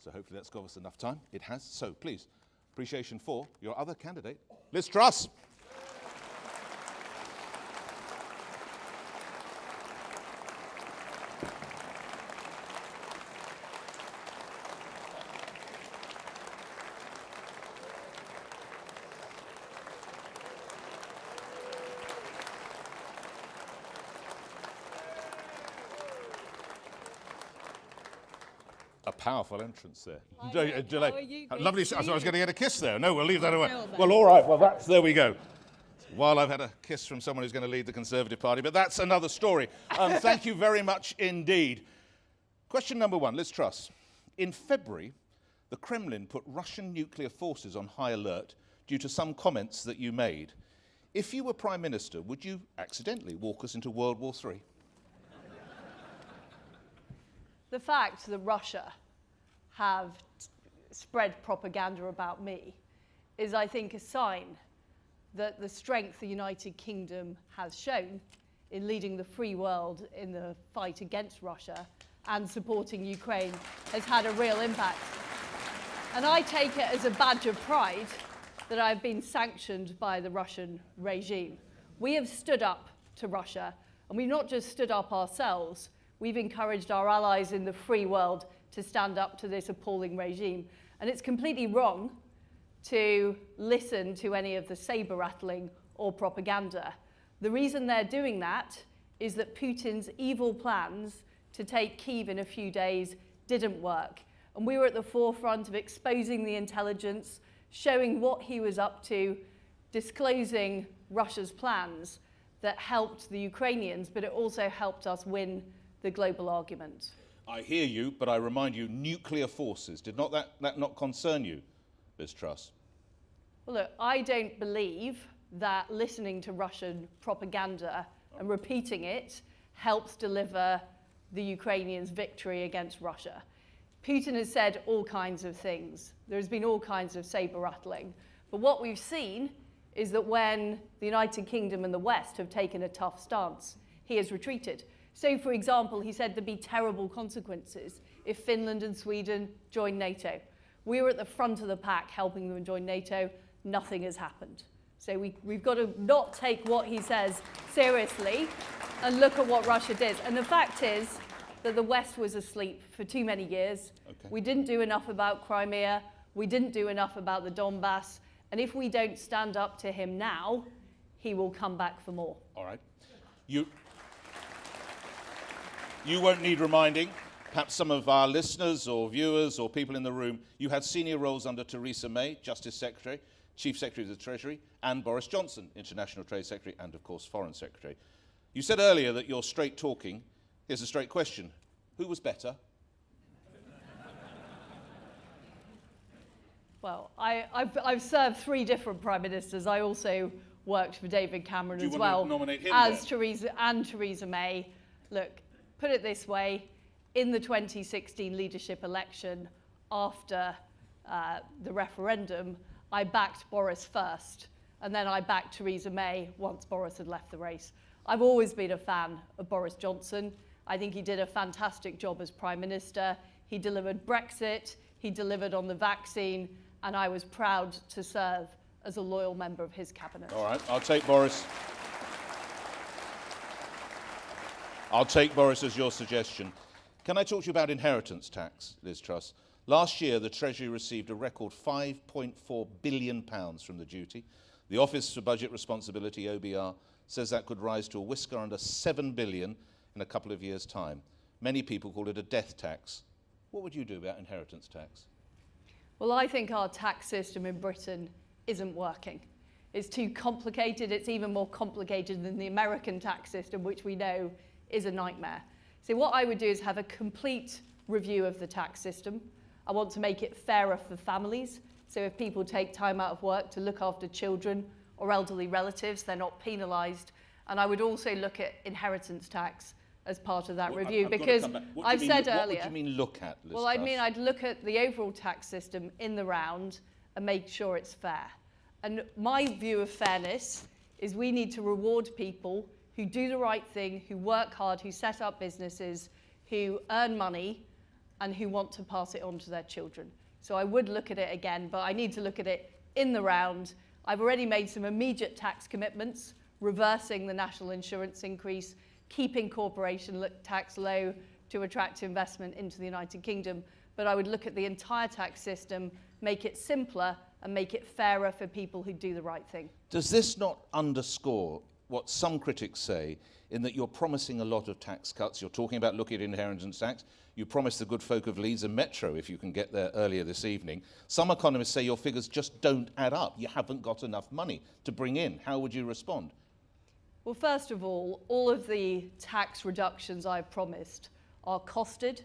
So hopefully that's got us enough time. It has. So please, appreciation for your other candidate, Liz Truss. A powerful entrance there. Lovely. I thought I was going to get a kiss there. No, we'll leave that away. Well, all right. Well, there we go. While I've had a kiss from someone who's going to lead the Conservative Party, but that's another story. Thank you very much indeed. Question number one, Liz Truss. In February, the Kremlin put Russian nuclear forces on high alert due to some comments that you made. If you were Prime Minister, would you accidentally walk us into World War III? The fact that Russia have spread propaganda about me is, I think, a sign that the strength the United Kingdom has shown in leading the free world in the fight against Russia and supporting Ukraine has had a real impact. And I take it as a badge of pride that I've been sanctioned by the Russian regime. We have stood up to Russia, and we've not just stood up ourselves, we've encouraged our allies in the free world to stand up to this appalling regime. And it's completely wrong to listen to any of the saber-rattling or propaganda. The reason they're doing that is that Putin's evil plans to take Kyiv in a few days didn't work. And we were at the forefront of exposing the intelligence, showing what he was up to, disclosing Russia's plans that helped the Ukrainians, but it also helped us win the global argument. I hear you, but I remind you, nuclear forces. Did not that not concern you, Liz Truss? Well, look, I don't believe that listening to Russian propaganda and repeating it helps deliver the Ukrainians' victory against Russia. Putin has said all kinds of things. There's been all kinds of saber-rattling. But what we've seen is that when the United Kingdom and the West have taken a tough stance, he has retreated. So, for example, he said there'd be terrible consequences if Finland and Sweden joined NATO. We were at the front of the pack helping them join NATO. Nothing has happened. So we've got to not take what he says seriously and look at what Russia did. And the fact is that the West was asleep for too many years. Okay. We didn't do enough about Crimea. We didn't do enough about the Donbass. And if we don't stand up to him now, he will come back for more. All right. You won't need reminding. perhaps some of our listeners or viewers or people in the room, you had senior roles under Theresa May, Justice Secretary, Chief Secretary of the Treasury, and Boris Johnson, International Trade Secretary, and of course Foreign Secretary. You said earlier that you're straight talking. Here's a straight question. Who was better? Well, I've served 3 different prime ministers. I also worked for David Cameron as well as Theresa May. Look, put it this way, in the 2016 leadership election after the referendum, I backed Boris first, and then I backed Theresa May once Boris had left the race. I've always been a fan of Boris Johnson. I think he did a fantastic job as Prime Minister. He delivered Brexit, he delivered on the vaccine, and I was proud to serve as a loyal member of his cabinet. All right, I'll take Boris. I'll take Boris as your suggestion. Can I talk to you about inheritance tax, Liz Truss? Last year, the Treasury received a record £5.4 billion from the duty. The Office for Budget Responsibility, OBR, says that could rise to a whisker under £7 billion in a couple of years' time. Many people call it a death tax. What would you do about inheritance tax? Well, I think our tax system in Britain isn't working. It's too complicated. It's even more complicated than the American tax system, which we know is a nightmare. So what I would do is have a complete review of the tax system. I want to make it fairer for families. So if people take time out of work to look after children or elderly relatives, they're not penalised. And I would also look at inheritance tax as part of that review, because I've said earlier... What do you mean look at, Liz Well, I mean I'd look at the overall tax system in the round and make sure it's fair. And my view of fairness is we need to reward people who do the right thing, who work hard, who set up businesses, who earn money, and who want to pass it on to their children. So I would look at it again, but I need to look at it in the round. I've already made some immediate tax commitments, reversing the national insurance increase, keeping corporation tax low to attract investment into the United Kingdom. But I would look at the entire tax system, make it simpler, and make it fairer for people who do the right thing. Does this not underscore what some critics say, in that you're promising a lot of tax cuts? You're talking about looking at inheritance tax. You promised the good folk of Leeds a metro if you can get there earlier this evening. Some economists say your figures just don't add up. You haven't got enough money to bring in. How would you respond? Well, first of all of the tax reductions I've promised are costed.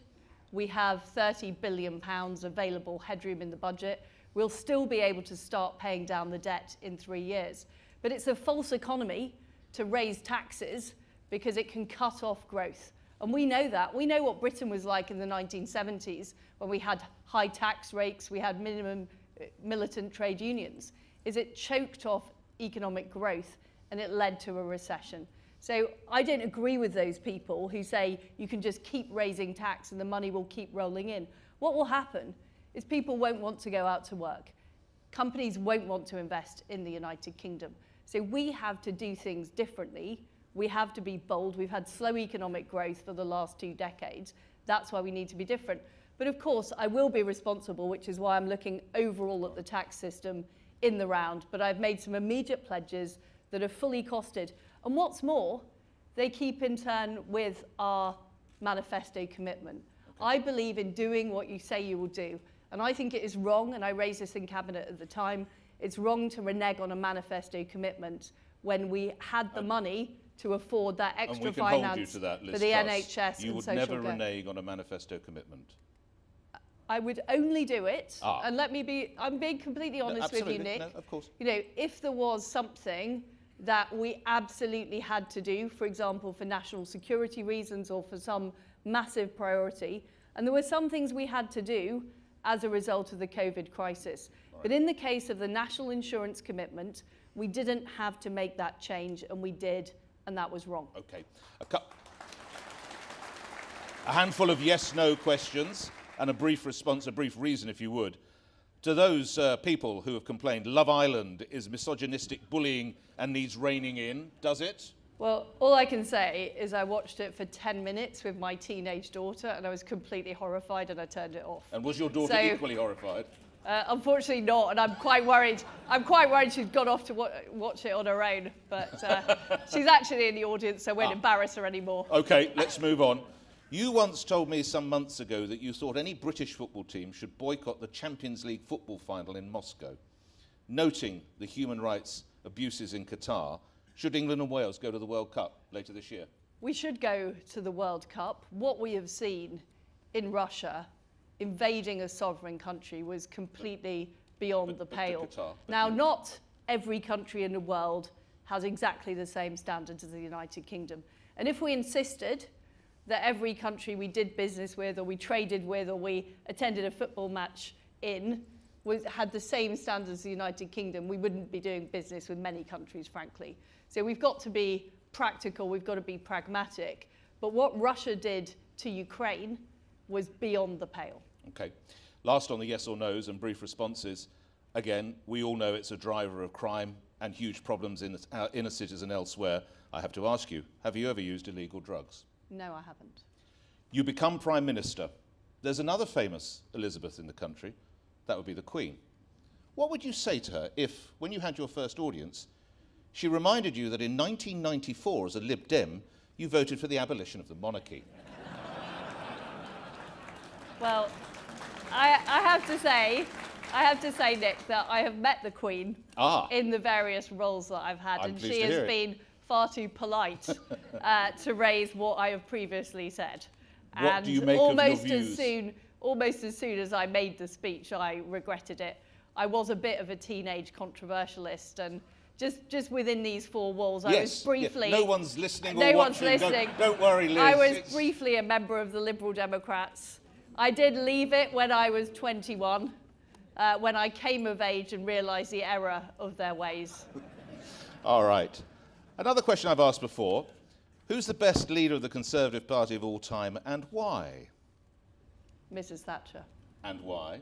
We have £30 billion available headroom in the budget. We'll still be able to start paying down the debt in 3 years. But it's a false economy to raise taxes because it can cut off growth. And we know that. We know what Britain was like in the 1970s when we had high tax rates, we had minimum militant trade unions, is it choked off economic growth and it led to a recession. So I don't agree with those people who say you can just keep raising tax and the money will keep rolling in. What will happen is people won't want to go out to work. Companies won't want to invest in the United Kingdom. So we have to do things differently. We have to be bold. We've had slow economic growth for the last 2 decades. That's why we need to be different. But of course, I will be responsible, which is why I'm looking overall at the tax system in the round. But I've made some immediate pledges that are fully costed. And what's more, they keep in turn with our manifesto commitment. I believe in doing what you say you will do. And I think it is wrong, and I raised this in Cabinet at the time, it's wrong to renege on a manifesto commitment when we had the money to afford that extra finance for the NHS and social care. You would never renege on a manifesto commitment. I would only do it, and I'm being completely honest with you, Nick. No, of course. You know, if there was something that we absolutely had to do, for example, for national security reasons or for some massive priority, and there were some things we had to do as a result of the COVID crisis. Right. But in the case of the national insurance commitment, we didn't have to make that change, and we did, and that was wrong. Okay. A handful of yes-no questions and a brief response, a brief reason, if you would. To those people who have complained, Love Island is misogynistic bullying and needs reining in, does it? Well, all I can say is I watched it for 10 minutes with my teenage daughter, and I was completely horrified, and I turned it off. And was your daughter equally horrified? Unfortunately not, and I'm quite worried. I'm quite worried she's gone off to watch it on her own, but she's actually in the audience, so I won't embarrass her anymore. Okay, let's move on. You once told me some months ago that you thought any British football team should boycott the Champions League football final in Moscow. Noting the human rights abuses in Qatar, should England and Wales go to the World Cup later this year? We should go to the World Cup. What we have seen in Russia invading a sovereign country was completely beyond the pale. Now, not every country in the world has exactly the same standards as the United Kingdom. And if we insisted that every country we did business with or we traded with or we attended a football match in had the same standards as the United Kingdom, we wouldn't be doing business with many countries, frankly. So we've got to be practical, we've got to be pragmatic. But what Russia did to Ukraine was beyond the pale. Okay. Last on the yes or no's and brief responses. Again, we all know it's a driver of crime and huge problems in inner cities and elsewhere. I have to ask you, have you ever used illegal drugs? No, I haven't. You become Prime Minister. There's another famous Elizabeth in the country. That would be the Queen. What would you say to her if, when you had your first audience, she reminded you that in 1994, as a Lib Dem, you voted for the abolition of the monarchy? Well, I have to say, Nick, that I have met the Queen in the various roles that I've had, and she has been far too polite to raise what I have previously said. What do you make of your views? Almost as soon as I made the speech, I regretted it. I was a bit of a teenage controversialist, and just within these four walls, I was briefly... No one's listening or watching. No one's listening. Don't worry, Liz. I was briefly a member of the Liberal Democrats. I did leave it when I was 21, when I came of age and realised the error of their ways. All right. Another question I've asked before. Who's the best leader of the Conservative Party of all time, and why? Mrs. Thatcher. And why?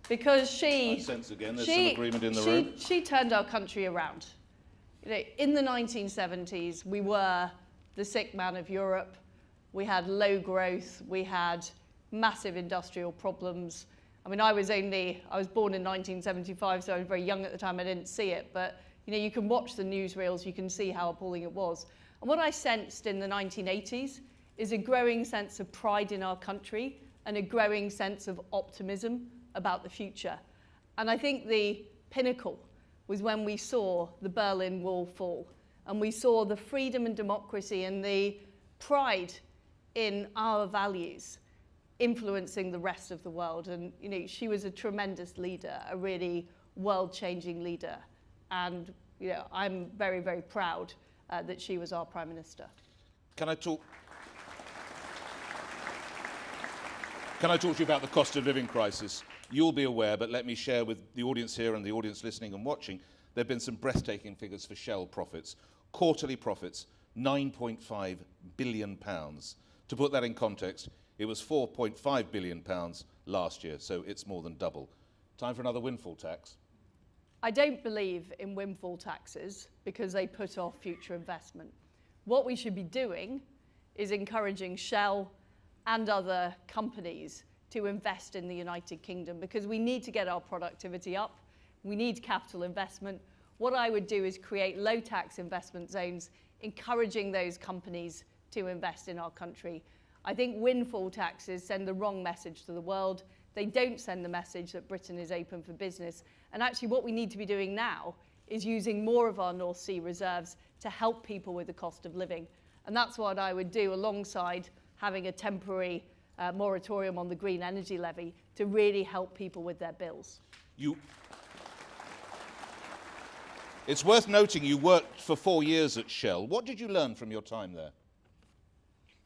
Because she... I sense again there's some agreement in the room. She turned our country around. You know, in the 1970s, we were the sick man of Europe. We had low growth. We had massive industrial problems. I mean, I was born in 1975, so I was very young at the time. I didn't see it, but you know, you can watch the newsreels, you can see how appalling it was. And what I sensed in the 1980s is a growing sense of pride in our country and a growing sense of optimism about the future. And I think the pinnacle was when we saw the Berlin Wall fall, and we saw the freedom and democracy and the pride in our values influencing the rest of the world. And you know, she was a tremendous leader, a really world-changing leader. And you know, I'm very, very proud that she was our Prime Minister. Can I talk to you about the cost of living crisis? You'll be aware, but let me share with the audience here and the audience listening and watching, there have been some breathtaking figures for Shell profits. Quarterly profits, £9.5 billion. To put that in context, it was £4.5 billion last year, so it's more than double. Time for another windfall tax. I don't believe in windfall taxes because they put off future investment. What we should be doing is encouraging Shell and other companies to invest in the United Kingdom, because we need to get our productivity up. We need capital investment. What I would do is create low tax investment zones, encouraging those companies to invest in our country. I think windfall taxes send the wrong message to the world. They don't send the message that Britain is open for business. And actually what we need to be doing now is using more of our North Sea reserves to help people with the cost of living. And that's what I would do alongside having a temporary moratorium on the green energy levy to really help people with their bills. It's worth noting you worked for 4 years at Shell. What did you learn from your time there?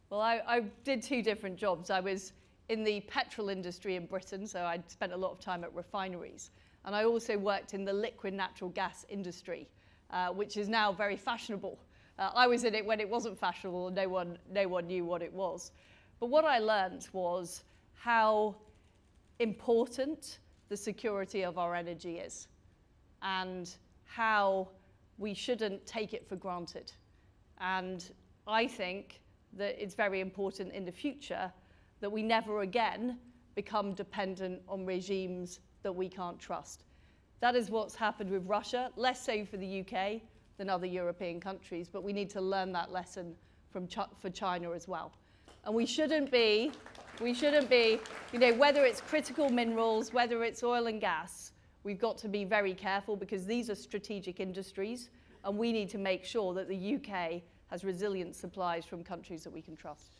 Well, I did two different jobs. I was in the petrol industry in Britain, so I'd spent a lot of time at refineries. And I also worked in the liquid natural gas industry, which is now very fashionable. I was in it when it wasn't fashionable and no one knew what it was. But what I learned was how important the security of our energy is and how we shouldn't take it for granted. And I think that it's very important in the future that we never again become dependent on regimes that we can't trust. That is what's happened with Russia, less so for the UK than other European countries, but we need to learn that lesson for China as well. And we shouldn't be, you know, whether it's critical minerals, whether it's oil and gas, we've got to be very careful because these are strategic industries and we need to make sure that the UK has resilient supplies from countries that we can trust.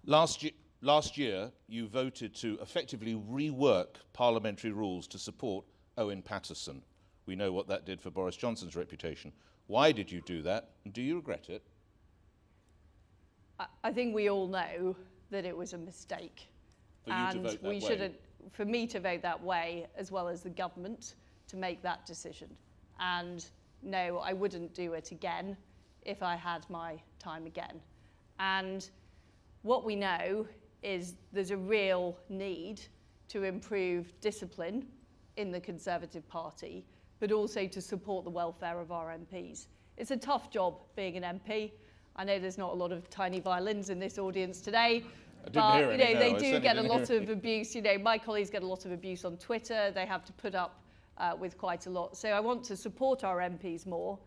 Last year, you voted to effectively rework parliamentary rules to support Owen Paterson. We know what that did for Boris Johnson's reputation. Why did you do that, and do you regret it? I think we all know that it was a mistake. For you to vote that way? Shouldn't, for me to vote that way, as well as the government, to make that decision. And no, I wouldn't do it again if I had my time again. And what we know is there's a real need to improve discipline in the Conservative Party, but also to support the welfare of our MPs. It's a tough job being an MP. I know there's not a lot of tiny violins in this audience today, but you know, they do get a lot of abuse. You know, my colleagues get a lot of abuse on Twitter. They have to put up with quite a lot. So I want to support our MPs more,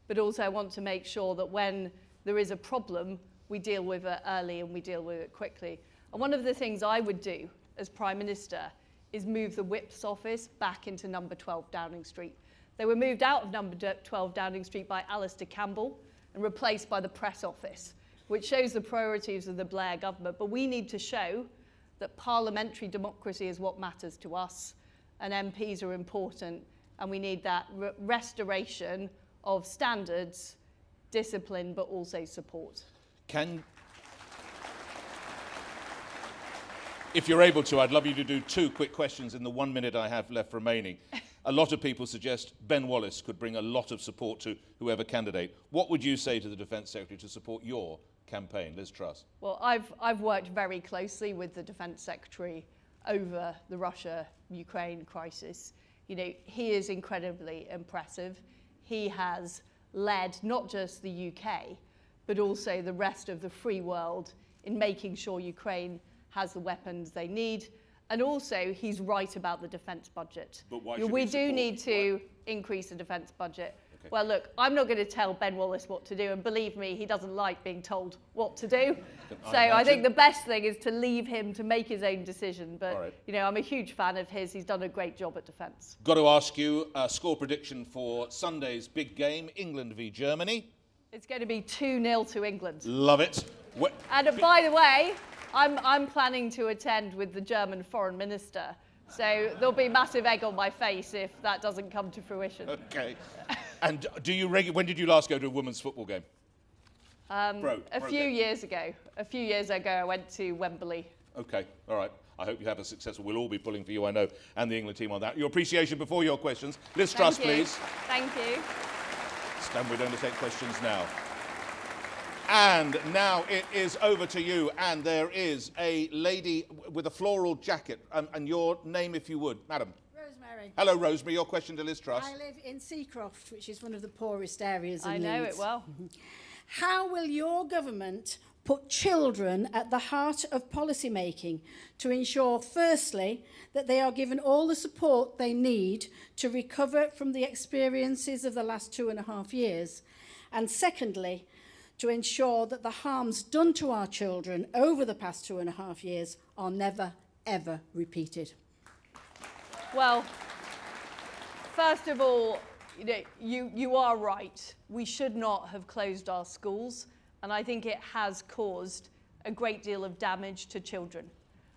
but also I want to make sure that when there is a problem, we deal with it early and we deal with it quickly. And one of the things I would do as Prime Minister is move the Whip's office back into number 12 Downing Street. They were moved out of number 12 Downing Street by Alistair Campbell and replaced by the press office, which shows the priorities of the Blair government. But we need to show that parliamentary democracy is what matters to us, and MPs are important, and we need that restoration of standards, discipline, but also support. If you're able to, I'd love you to do 2 quick questions in the 1 minute I have left remaining. A lot of people suggest Ben Wallace could bring a lot of support to whoever candidate. What would you say to the Defence Secretary to support your campaign, Liz Truss? Well, I've worked very closely with the Defence Secretary over the Russia-Ukraine crisis. You know, he is incredibly impressive. He has led not just the UK, but also the rest of the free world in making sure Ukraine has the weapons they need. And also, he's right about the defence budget. But why should we do need to increase the defence budget. Okay. Well, look, I'm not going to tell Ben Wallace what to do, and believe me, he doesn't like being told what to do. So I think the best thing is to leave him to make his own decision. But, you know, I'm a huge fan of his. He's done a great job at defence. Got to ask you, score prediction for Sunday's big game, England v Germany. It's going to be 2-0 to England. Love it. And by the way, I'm planning to attend with the German foreign minister, so there'll be massive egg on my face if that doesn't come to fruition. Okay. And when did you last go to a women's football game? A few years ago. A few years ago, I went to Wembley. Okay, all right. I hope you have a successful. We'll all be pulling for you, I know, and the England team on that. Your appreciation before your questions. Liz Truss, please. Thank you. Stand, we're going to take questions now. And now it is over to you, and there is a lady with a floral jacket, and your name, if you would, madam. Rosemary. Hello, Rosemary. Your question to Liz Truss. I live in Seacroft, which is one of the poorest areas in Leeds. I know it well. How will your government put children at the heart of policy making to ensure, firstly, that they are given all the support they need to recover from the experiences of the last 2.5 years, and secondly, to ensure that the harms done to our children over the past 2.5 years are never, ever repeated? Well, first of all, you are right. We should not have closed our schools, and I think it has caused a great deal of damage to children.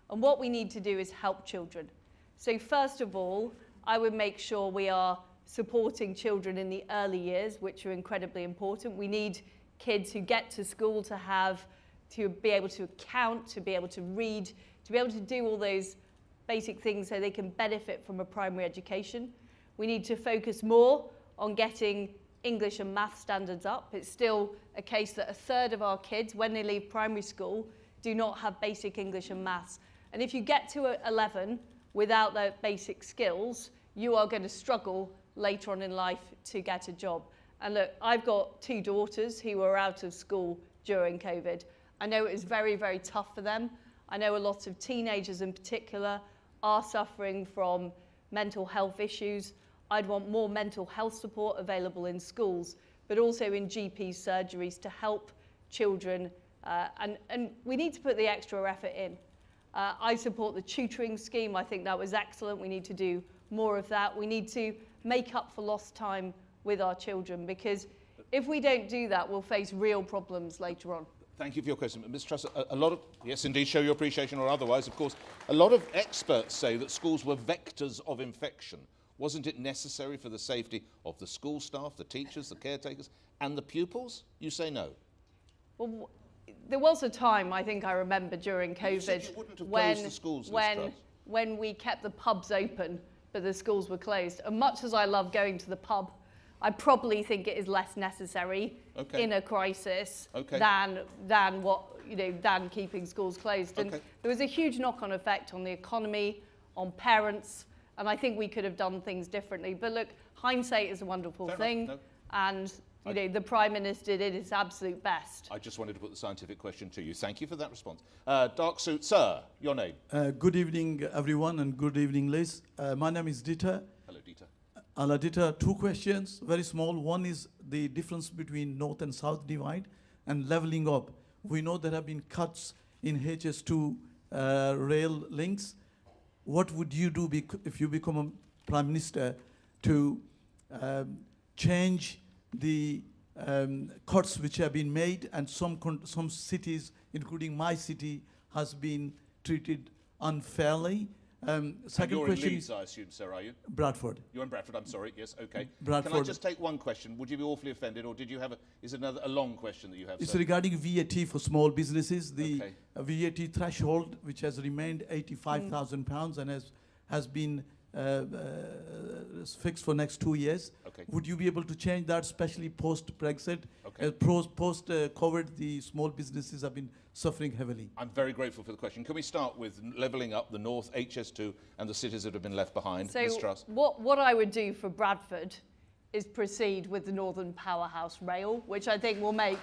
And what we need to do is help children. So first of all, I would make sure we are supporting children in the early years, which are incredibly important. We need kids who get to school to be able to count, to be able to read, to be able to do all those basic things so they can benefit from a primary education. We need to focus more on getting English and math standards up. It's still a case that 1/3 of our kids, when they leave primary school, do not have basic English and maths. And if you get to 11 without the basic skills, you are going to struggle later on in life to get a job. And look, I've got 2 daughters who were out of school during COVID. I know it was very, very tough for them. I know a lot of teenagers in particular are suffering from mental health issues. I'd want more mental health support available in schools, but also in GP surgeries to help children And we need to put the extra effort in. I support the tutoring scheme. I think that was excellent. We need to do more of that. We need to make up for lost time with our children, because if we don't do that, we'll face real problems later on. Thank you for your question. Ms. Truss, a lot of, yes, indeed, show your appreciation or otherwise, of course. A lot of experts say that schools were vectors of infection. Wasn't it necessary for the safety of the school staff, the teachers, the caretakers, and the pupils? You say no. Well, there was a time, I think I remember, during COVID, when we kept the pubs open, but the schools were closed. And much as I love going to the pub, I probably think it is less necessary in a crisis than keeping schools closed. And there was a huge knock-on effect on the economy, on parents, and I think we could have done things differently. But look, hindsight is a wonderful thing, and the Prime Minister did his absolute best. I just wanted to put the scientific question to you. Thank you for that response. Dark suit, sir, your name? Good evening, everyone, and good evening, Liz. My name is Dieter. Hello, Dieter. Hello, Dieter. Two questions, very small. One is the difference between North and South divide and levelling up. We know there have been cuts in HS2 rail links. What would you do if you become a Prime Minister to change the cuts which have been made, and some cities, including my city, has been treated unfairly? Second you're question. In Leeds, I assume, sir, are you? Bradford. You're in Bradford, I'm sorry, yes, okay. Bradford. Can I just take one question? Would you be awfully offended, or did you have is it a long question that you have, It's sir? regarding VAT for small businesses. The VAT threshold, which has remained £85,000 and has been fixed for next 2 years. Would you be able to change that, especially post-Brexit? Post-COVID, the small businesses have been suffering heavily. I'm very grateful for the question. Can we start with levelling up the North, HS2, and the cities that have been left behind? So Ms. Truss? what I would do for Bradford is proceed with the Northern Powerhouse Rail, which I think will make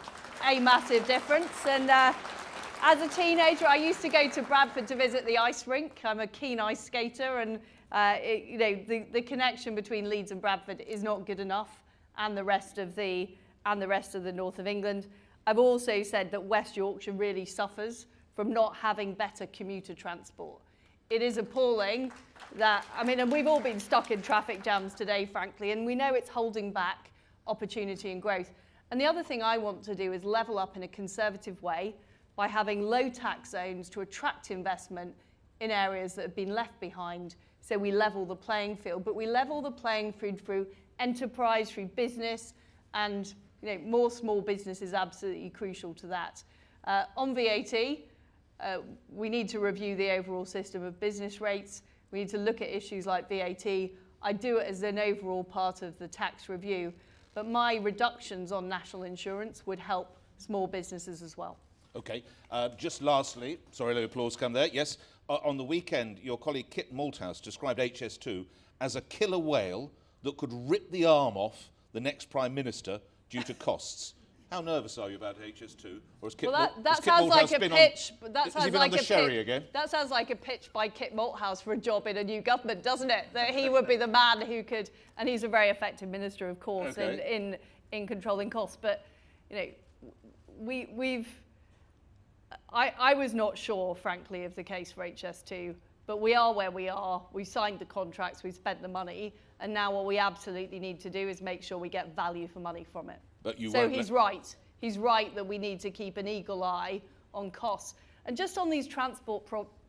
a massive difference. And as a teenager, I used to go to Bradford to visit the ice rink. I'm a keen ice skater, and the connection between Leeds and Bradford is not good enough, and the rest of the north of England. I've also said that West Yorkshire really suffers from not having better commuter transport. It is appalling that, and we've all been stuck in traffic jams today, frankly, and we know it's holding back opportunity and growth. And the other thing I want to do is level up in a conservative way by having low tax zones to attract investment in areas that have been left behind. So we level the playing field, but we level the playing field through enterprise, through business, and more small business is absolutely crucial to that. On VAT, we need to review the overall system of business rates. We need to look at issues like VAT. I do it as an overall part of the tax review, but my reductions on national insurance would help small businesses as well. Okay. Just lastly, sorry, let the applause come there. Yes, on the weekend, your colleague Kit Malthouse described HS2 as a killer whale that could rip the arm off the next Prime Minister due to costs. How nervous are you about HS2? Or has Kit that sounds like a pitch. Has he been on the sherry again? That sounds like a pitch by Kit Malthouse for a job in a new government, doesn't it? That he would be the man who could, and he's a very effective minister, of course, in controlling costs. But I was not sure, frankly, of the case for HS2. But we are where we are. We signed the contracts. We spent the money. And now what we absolutely need to do is make sure we get value for money from it. So he's right. He's right that we need to keep an eagle eye on costs. And just on these transport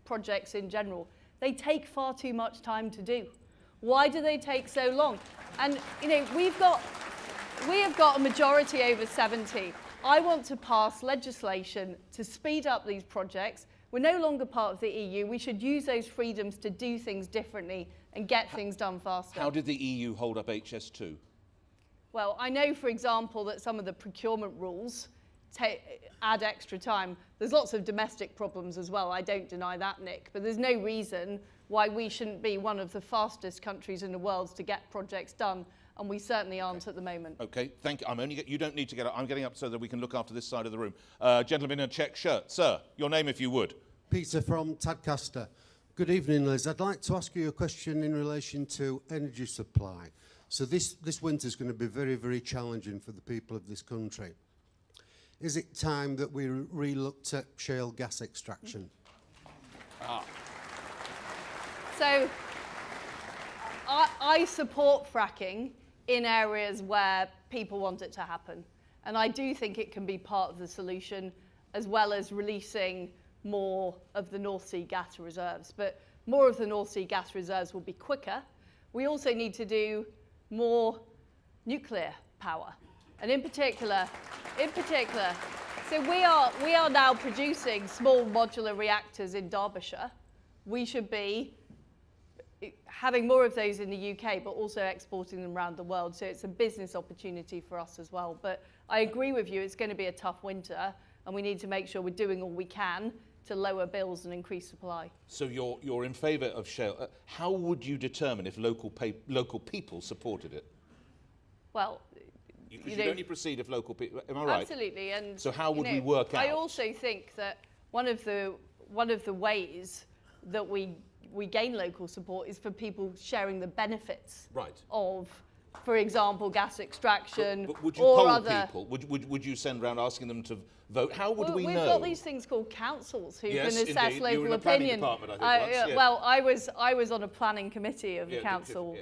projects in general, they take far too much time to do. Why do they take so long? And we have got a majority over 70. I want to pass legislation to speed up these projects. We're no longer part of the EU. We should use those freedoms to do things differently and get things done faster. How did the EU hold up HS2? Well, I know, for example, that some of the procurement rules add extra time. There's lots of domestic problems as well. I don't deny that, Nick. But there's no reason why we shouldn't be one of the fastest countries in the world to get projects done. And we certainly aren't at the moment. Okay, thank you. You don't need to get up. I'm getting up so that we can look after this side of the room. Gentleman in a check shirt. Sir, your name if you would. Peter from Tadcaster. Good evening, Liz. I'd like to ask you a question in relation to energy supply. So this winter is going to be very, very challenging for the people of this country. is it time that we re-looked at shale gas extraction? So I support fracking in areas where people want it to happen. And I do think it can be part of the solution, as well as releasing more of the North Sea gas reserves. But more of the North Sea gas reserves will be quicker. We also need to do more nuclear power. And in particular, so we are now producing small modular reactors in Derbyshire. We should be having more of those in the UK, but also exporting them around the world. So it's a business opportunity for us as well. But I agree with you, it's going to be a tough winter, and we need to make sure we're doing all we can to lower bills and increase supply. So you're in favour of shale. How would you determine if local people supported it? Well, Because you'd only proceed if local people. Am I right? Absolutely. And so how would we work out? I also think that one of the ways that we gain local support is for people sharing the benefits of, for example, gas extraction. But would you or poll other people? Would you send around asking them to vote? How would we know? We've got these things called councils who Yes, can assess indeed. local You were in the opinion. planning department, I think, once, yeah. Well, I was on a planning committee of the council,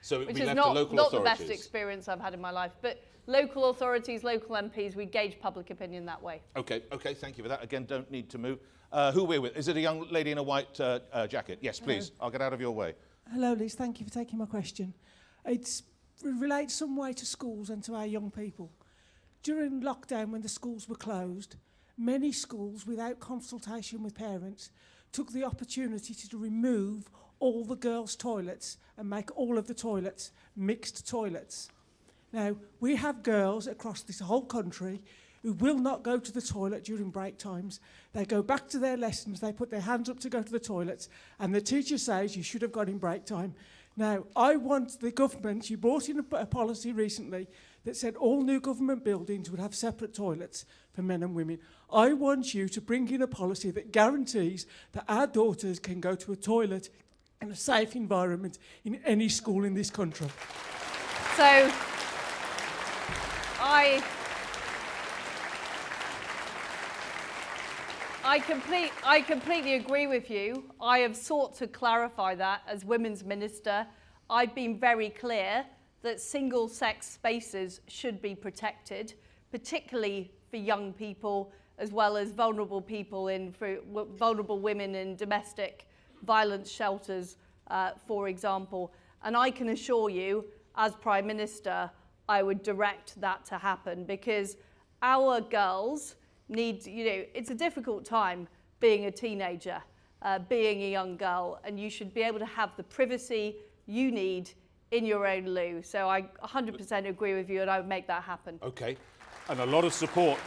So it would which be is left to not local the authorities. best experience I've had in my life. But local authorities, local MPs, we gauge public opinion that way. Okay, thank you for that. Again, don't need to move. Who we're with? Is it a young lady in a white jacket? Yes, please. I'll get out of your way. Hello, Liz. Thank you for taking my question. It relates some way to schools and to our young people. During lockdown, when the schools were closed, many schools, without consultation with parents, took the opportunity to remove all the girls' toilets and make all of the toilets mixed toilets. Now, we have girls across this whole country who will not go to the toilet during break times. They go back to their lessons, they put their hands up to go to the toilets, and the teacher says you should have gone in break time. Now, I want the government, you brought in a policy recently that said all new government buildings would have separate toilets for men and women. I want you to bring in a policy that guarantees that our daughters can go to a toilet in a safe environment in any school in this country. So, I completely agree with you. I have sought to clarify that as Women's Minister. I've been very clear that single-sex spaces should be protected, particularly for young people, as well as vulnerable people vulnerable women in domestic violence shelters, for example. And I can assure you, as Prime Minister, I would direct that to happen, because our girls need, it's a difficult time being a teenager, being a young girl, and you should be able to have the privacy you need in your own loo. So I 100% agree with you, and I would make that happen. Okay, and a lot of support.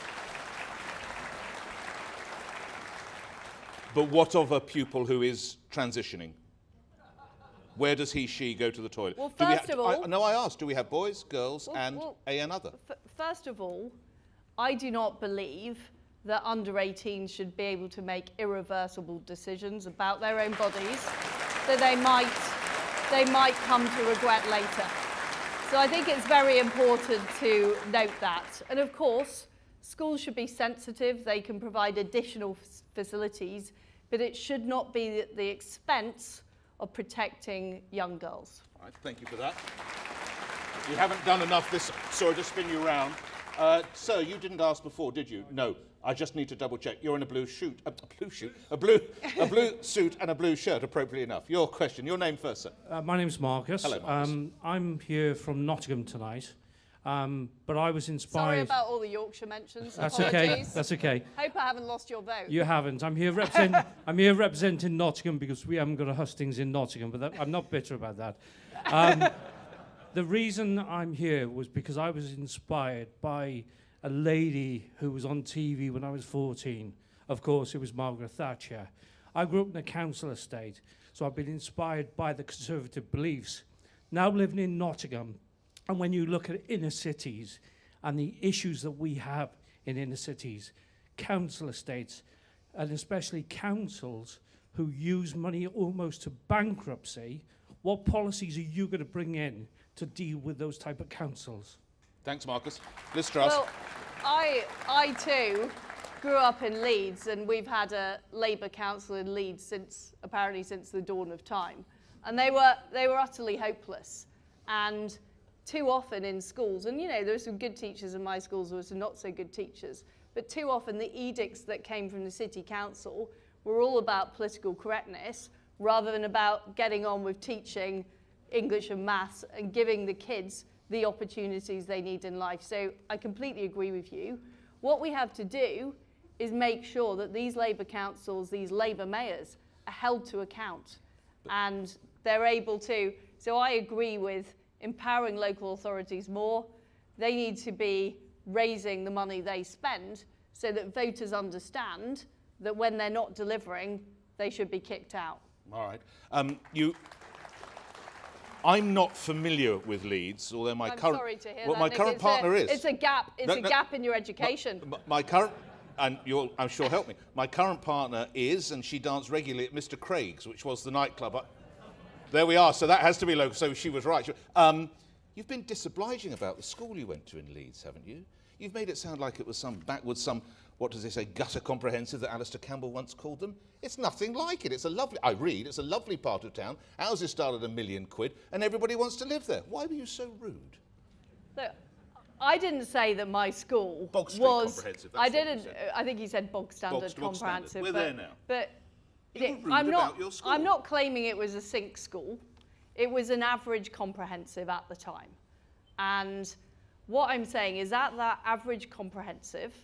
But what of a pupil who is transitioning? Where does he, she go to the toilet? Well, first of all... No, I asked, do we have boys, girls, and another? First of all, I do not believe that under 18s should be able to make irreversible decisions about their own bodies that they might come to regret later. So I think it's very important to note that. And of course, schools should be sensitive. They can provide additional facilities, but it should not be at the expense of protecting young girls. All right, thank you for that. You haven't done enough this... Sorry to spin you round. Sir, you didn't ask before, did you? No. I just need to double check. You're in a blue suit, a blue suit and a blue shirt, appropriately enough. Your question, your name first, sir. My name's Marcus. Hello, Marcus. I'm here from Nottingham tonight, but I was inspired... Sorry about all the Yorkshire mentions. That's Apologies. okay, that's okay. Hope I haven't lost your vote. You haven't. I'm here representing Nottingham because we haven't got a Hustings in Nottingham, but I'm not bitter about that. The reason I'm here was because I was inspired by a lady who was on TV when I was 14. Of course, it was Margaret Thatcher. I grew up in a council estate, so I've been inspired by the Conservative beliefs. Now living in Nottingham, and when you look at inner cities and the issues that we have in inner cities, council estates, and especially councils who use money almost to bankruptcy, what policies are you going to bring in to deal with those type of councils? Thanks, Marcus. Liz Truss. Well, I too grew up in Leeds, and we've had a Labour council in Leeds apparently since the dawn of time. And they were utterly hopeless. And too often in schools, and you know, there were some good teachers in my schools, there were some not so good teachers, but too often the edicts that came from the city council were all about political correctness rather than about getting on with teaching English and maths and giving the kids the opportunities they need in life. So I completely agree with you. What we have to do is make sure that these Labour councils, these Labour mayors, are held to account and they're able to. So I agree with empowering local authorities more. They need to be raising the money they spend so that voters understand that when they're not delivering, they should be kicked out. All right. I'm not familiar with Leeds, although my I'm current sorry to hear well, that, my Nick. current partner is. It's a gap. It's a gap in your education. My current, and you'll, I'm sure, help me. My current partner is, and she danced regularly at Mr. Craig's, which was the nightclub. There we are. So that has to be local. So she was right. You've been disobliging about the school you went to in Leeds, haven't you? You've made it sound like it was some backwards, what does they say, gutter comprehensive that Alistair Campbell once called them. It's nothing like it. It's a lovely, it's a lovely part of town. Houses start at £1 million, and everybody wants to live there. Why were you so rude? Look, I didn't say that my school was comprehensive. I didn't. I think he said bog standard comprehensive. Standard. We're there now. But I'm not claiming it was a sink school. It was an average comprehensive at the time. And what I'm saying is that average comprehensive,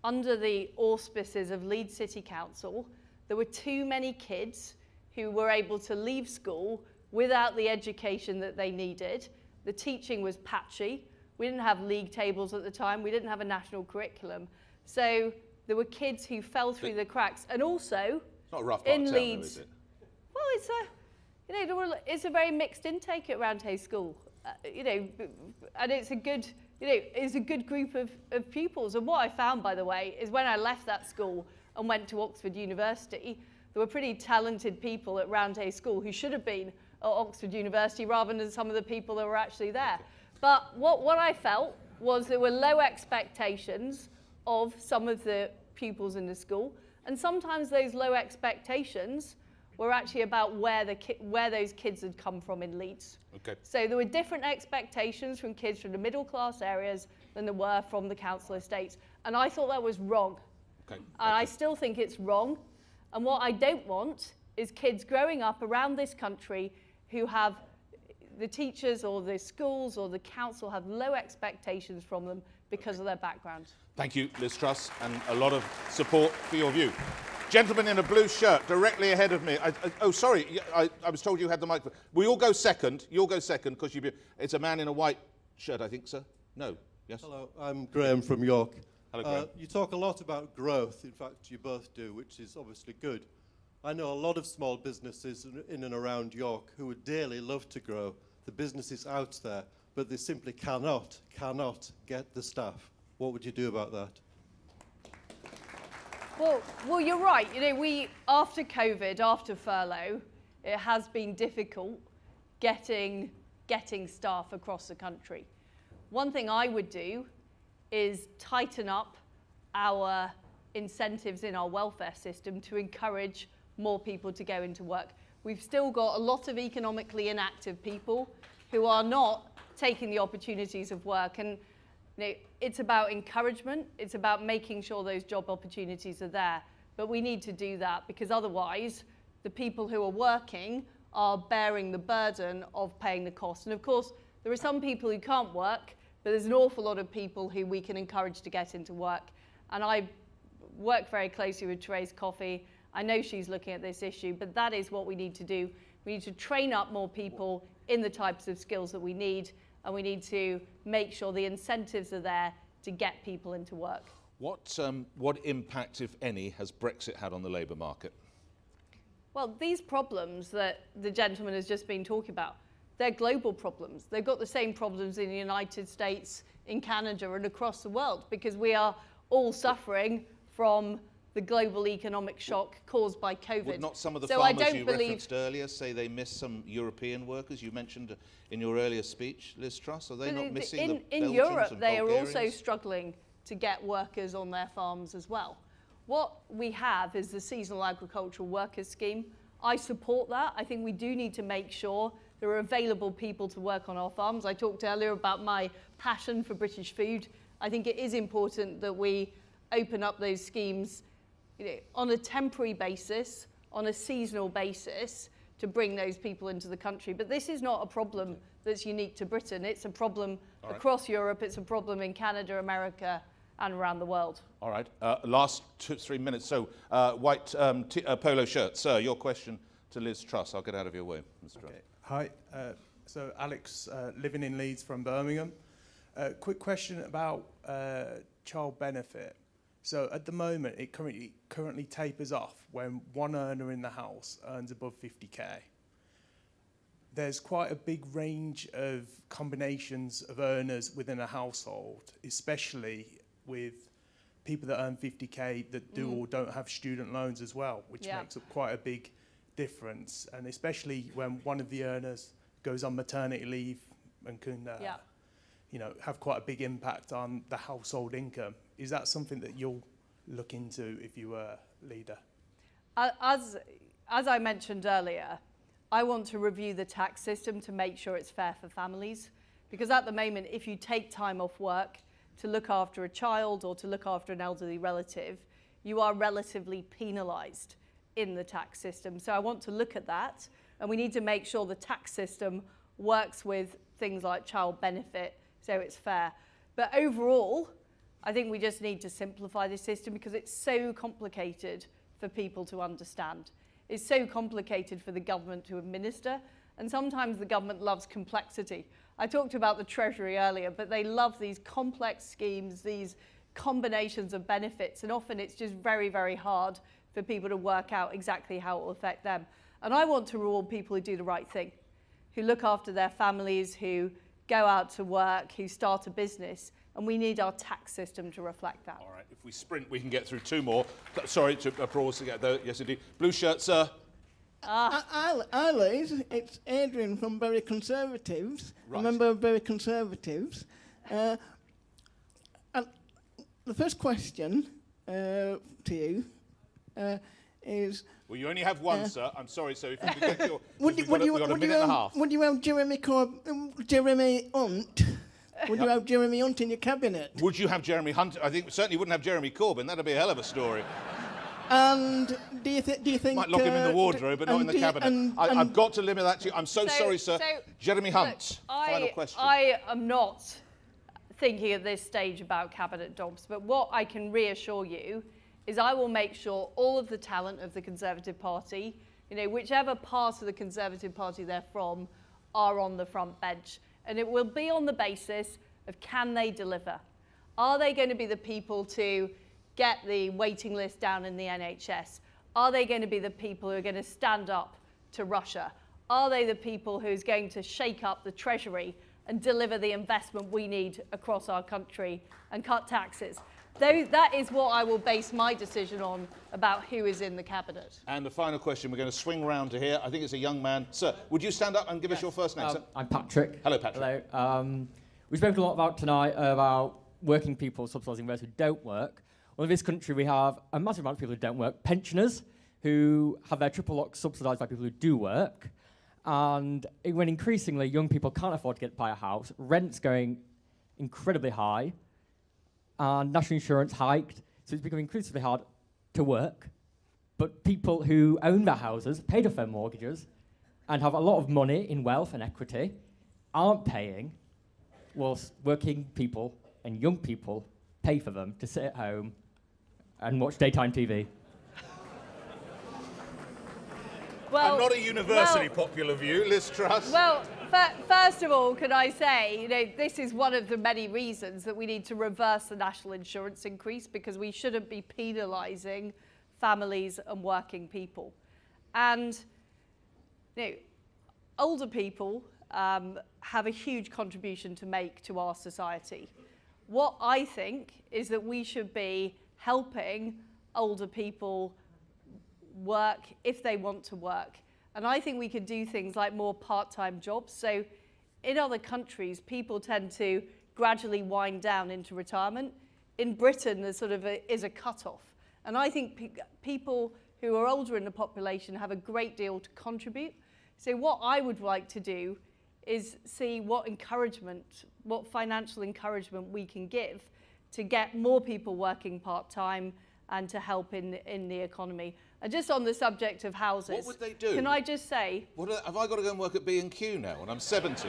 under the auspices of Leeds City Council, there were too many kids who were able to leave school without the education that they needed. The teaching was patchy. We didn't have league tables at the time. We didn't have a national curriculum. So there were kids who fell through the cracks. And also, it's not a rough part in of town, Leeds, though, is it? well, it's a very mixed intake at Roundhay School, and it's a good, it's a good group of pupils. And what I found, by the way, is when I left that school and went to Oxford University, there were pretty talented people at Roundhay School who should have been at Oxford University rather than some of the people that were actually there. But what I felt was there were low expectations of some of the pupils in the school, and sometimes those low expectations were actually about where those kids had come from in Leeds. Okay. So there were different expectations from kids from the middle class areas than there were from the council estates. And I thought that was wrong. Okay. And I still think it's wrong. And what I don't want is kids growing up around this country who have the teachers or the schools or the council have low expectations from them because of their background. Thank you, Liz Truss, and a lot of support for your view. Gentleman in a blue shirt, directly ahead of me. Oh, sorry, I was told you had the microphone. We all go second. You'll go second because it's a man in a white shirt, I think, sir. No, yes? Hello, I'm Graham from York. Hello, Graham. You talk a lot about growth. In fact, you both do, which is obviously good. I know a lot of small businesses in and around York who would dearly love to grow. The business is out there, but they simply cannot get the staff. What would you do about that? Well, you're right. We after COVID, after furlough, it has been difficult getting staff across the country. One thing I would do is tighten up our incentives in our welfare system to encourage more people to go into work. We've still got a lot of economically inactive people who are not taking the opportunities of work, and it's about encouragement. It's about making sure those job opportunities are there. But we need to do that because otherwise the people who are working are bearing the burden of paying the cost. And of course, there are some people who can't work, but there's an awful lot of people who we can encourage to get into work. And I work very closely with Therese Coffey. I know she's looking at this issue, but that is what we need to do. We need to train up more people in the types of skills that we need, and we need to make sure the incentives are there to get people into work. What impact, if any, has Brexit had on the labour market? Well, these problems that the gentleman has just been talking about, they're global problems. They've got the same problems in the United States, in Canada, and across the world, because we are all suffering from the global economic shock caused by COVID. Would not some of the farmers you referenced earlier say they miss some European workers? You mentioned in your earlier speech, Liz Truss, are they not missing the Belgians in Europe, and they are Bulgarians? also struggling to get workers on their farms as well. What we have is the Seasonal Agricultural Workers Scheme. I support that. I think we do need to make sure there are available people to work on our farms. I talked earlier about my passion for British food. I think it is important that we open up those schemes, you know, on a temporary basis, on a seasonal basis, to bring those people into the country. But this is not a problem that's unique to Britain. It's a problem across Europe. It's a problem in Canada, America, and around the world. All right. Last 2-3 minutes. So, white polo shirt. Sir, your question to Liz Truss. I'll get out of your way, Mr. Truss. Hi. So, Alex, living in Leeds from Birmingham. Quick question about child benefit. So, at the moment, it currently tapers off when one earner in the house earns above 50k. There's quite a big range of combinations of earners within a household, especially with people that earn 50k that do or don't have student loans as well, which makes up quite a big difference. And especially when one of the earners goes on maternity leave and can you know, have quite a big impact on the household income. Is that something that you'll look into if you were leader? As I mentioned earlier, I want to review the tax system to make sure it's fair for families. Because at the moment, if you take time off work to look after a child or to look after an elderly relative, you are relatively penalised in the tax system. So I want to look at that, and we need to make sure the tax system works with things like child benefit so it's fair. But overall, I think we just need to simplify the system because it's so complicated for people to understand. It's so complicated for the government to administer, and sometimes the government loves complexity. I talked about the Treasury earlier, but they love these complex schemes, these combinations of benefits, and often it's just very, very hard for people to work out exactly how it will affect them. And I want to reward people who do the right thing, who look after their families, who go out to work, who start a business, and we need our tax system to reflect that. All right, if we sprint, we can get through 2 more. Sorry to pause to get there. Yes, indeed. Blue shirt, sir. Hi, Liz. It's Adrian from Bury Conservatives, a member of Bury Conservatives. And the first question to you is... Well, you only have one, sir. I'm sorry, so if you could get your... we've got a minute and a half. Would you have Jeremy Hunt? Would you have Jeremy Hunt in your cabinet? Would you have Jeremy Hunt? I think certainly wouldn't have Jeremy Corbyn. That'd be a hell of a story. And do you think... Might lock him in the wardrobe, but not in the cabinet. I've got to limit that to you. I'm so sorry, sir. Jeremy Hunt, final question. I am not thinking at this stage about cabinet jobs, but what I can reassure you is I will make sure all of the talent of the Conservative Party, you know, whichever part of the Conservative Party they're from, are on the front bench. And it will be on the basis of can they deliver? Are they going to be the people to get the waiting list down in the NHS? Are they going to be the people who are going to stand up to Russia? Are they the people who's going to shake up the Treasury and deliver the investment we need across our country and cut taxes? That is what I will base my decision on about who is in the cabinet. And the final question, we're going to swing round to here. I think it's a young man. Sir, would you stand up and give us your first name, sir? I'm Patrick. Hello, Patrick. Hello. We've spoken a lot about tonight about working people subsidising those who don't work. Well, in this country, we have a massive amount of people who don't work. Pensioners who have their triple lock subsidised by people who do work. And when increasingly young people can't afford to buy a house, rent's going incredibly high, and national insurance hiked, so it's becoming increasingly hard to work. But people who own their houses, paid off their mortgages, and have a lot of money in wealth and equity, aren't paying, whilst working people and young people pay for them to sit at home and watch daytime TV. Well, and not a universally popular view, Liz Truss. Well, first of all, can I say, you know, this is one of the many reasons that we need to reverse the national insurance increase, because we shouldn't be penalising families and working people. And, you know, older people have a huge contribution to make to our society. What I think is that we should be helping older people work if they want to work. And I think we could do things like more part-time jobs. So in other countries, people tend to gradually wind down into retirement. in Britain there's sort of is a cut-off. And I think people who are older in the population have a great deal to contribute. So what I would like to do is see what financial encouragement we can give to get more people working part-time and to help in the economy. And just on the subject of houses, What would they do? Can I just say... Have I got to go and work at B&Q now when I'm 70?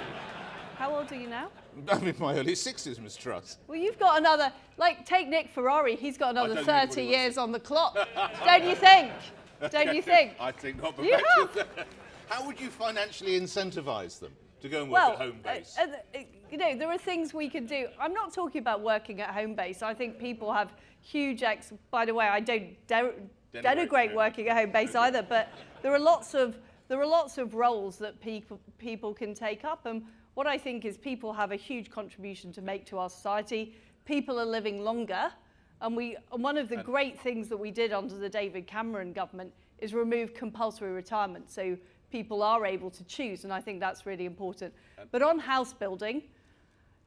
How old are you now? I'm in my early 60s, Miss Truss. Well, you've got another, take Nick Ferrari, he's got another 30 years on the clock. Don't you think? Don't you think? I think not, but You have. How would you financially incentivise them to go and work at home base? You know, there are things we can do. I'm not talking about working at home base. I think people have huge by the way, I don't denigrate working at home base either, but there are lots of roles that people can take up, and what I think is people have a huge contribution to make to our society. People are living longer, and one of the great things that we did under the David Cameron government is remove compulsory retirement, so people are able to choose, and I think that's really important. But on house building,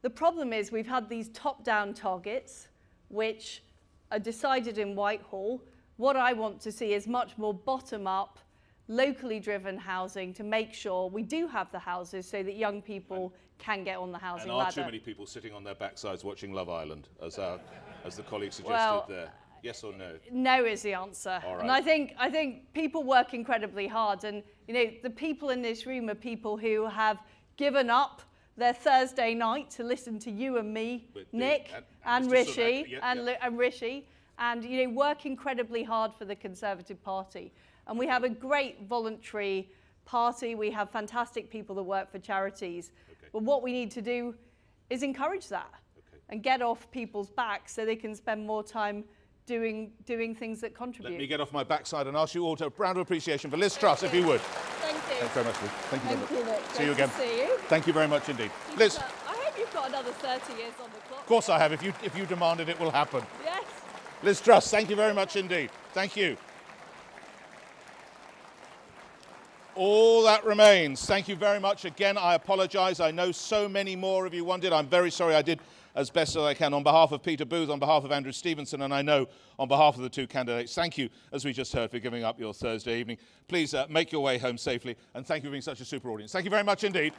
the problem is we've had these top-down targets, which are decided in Whitehall. What I want to see is much more bottom-up, locally driven housing to make sure we do have the houses so that young people can get on the housing ladder. And are too many people sitting on their backsides watching Love Island, as the colleague suggested there? Yes or no? No is the answer. All right. And I think people work incredibly hard, and you know the people in this room are people who have given up their Thursday night to listen to you and me, Nick, and Rishi, and Rishi, and you know work incredibly hard for the Conservative Party. And we have a great voluntary party. We have fantastic people that work for charities. Okay. But what we need to do is encourage that and get off people's backs so they can spend more time doing things that contribute. Let me get off my backside and ask you all to a round of appreciation for Liz Truss, if you would. Thank you. Thanks very much, Liz. Thank you very much. Nick. See you again. See you. Thank you very much indeed. Liz. I hope you've got another 30 years on the clock. Of course I have. If you demand it, it will happen. Yes. Liz Truss, thank you very much indeed. Thank you. All that remains. Thank you very much. Again, I apologise. I know so many more of you wanted. I'm very sorry. I did as best as I can on behalf of Peter Booth, on behalf of Andrew Stevenson, and I know on behalf of the two candidates. Thank you, as we just heard, for giving up your Thursday evening. Please make your way home safely, and thank you for being such a super audience. Thank you very much indeed.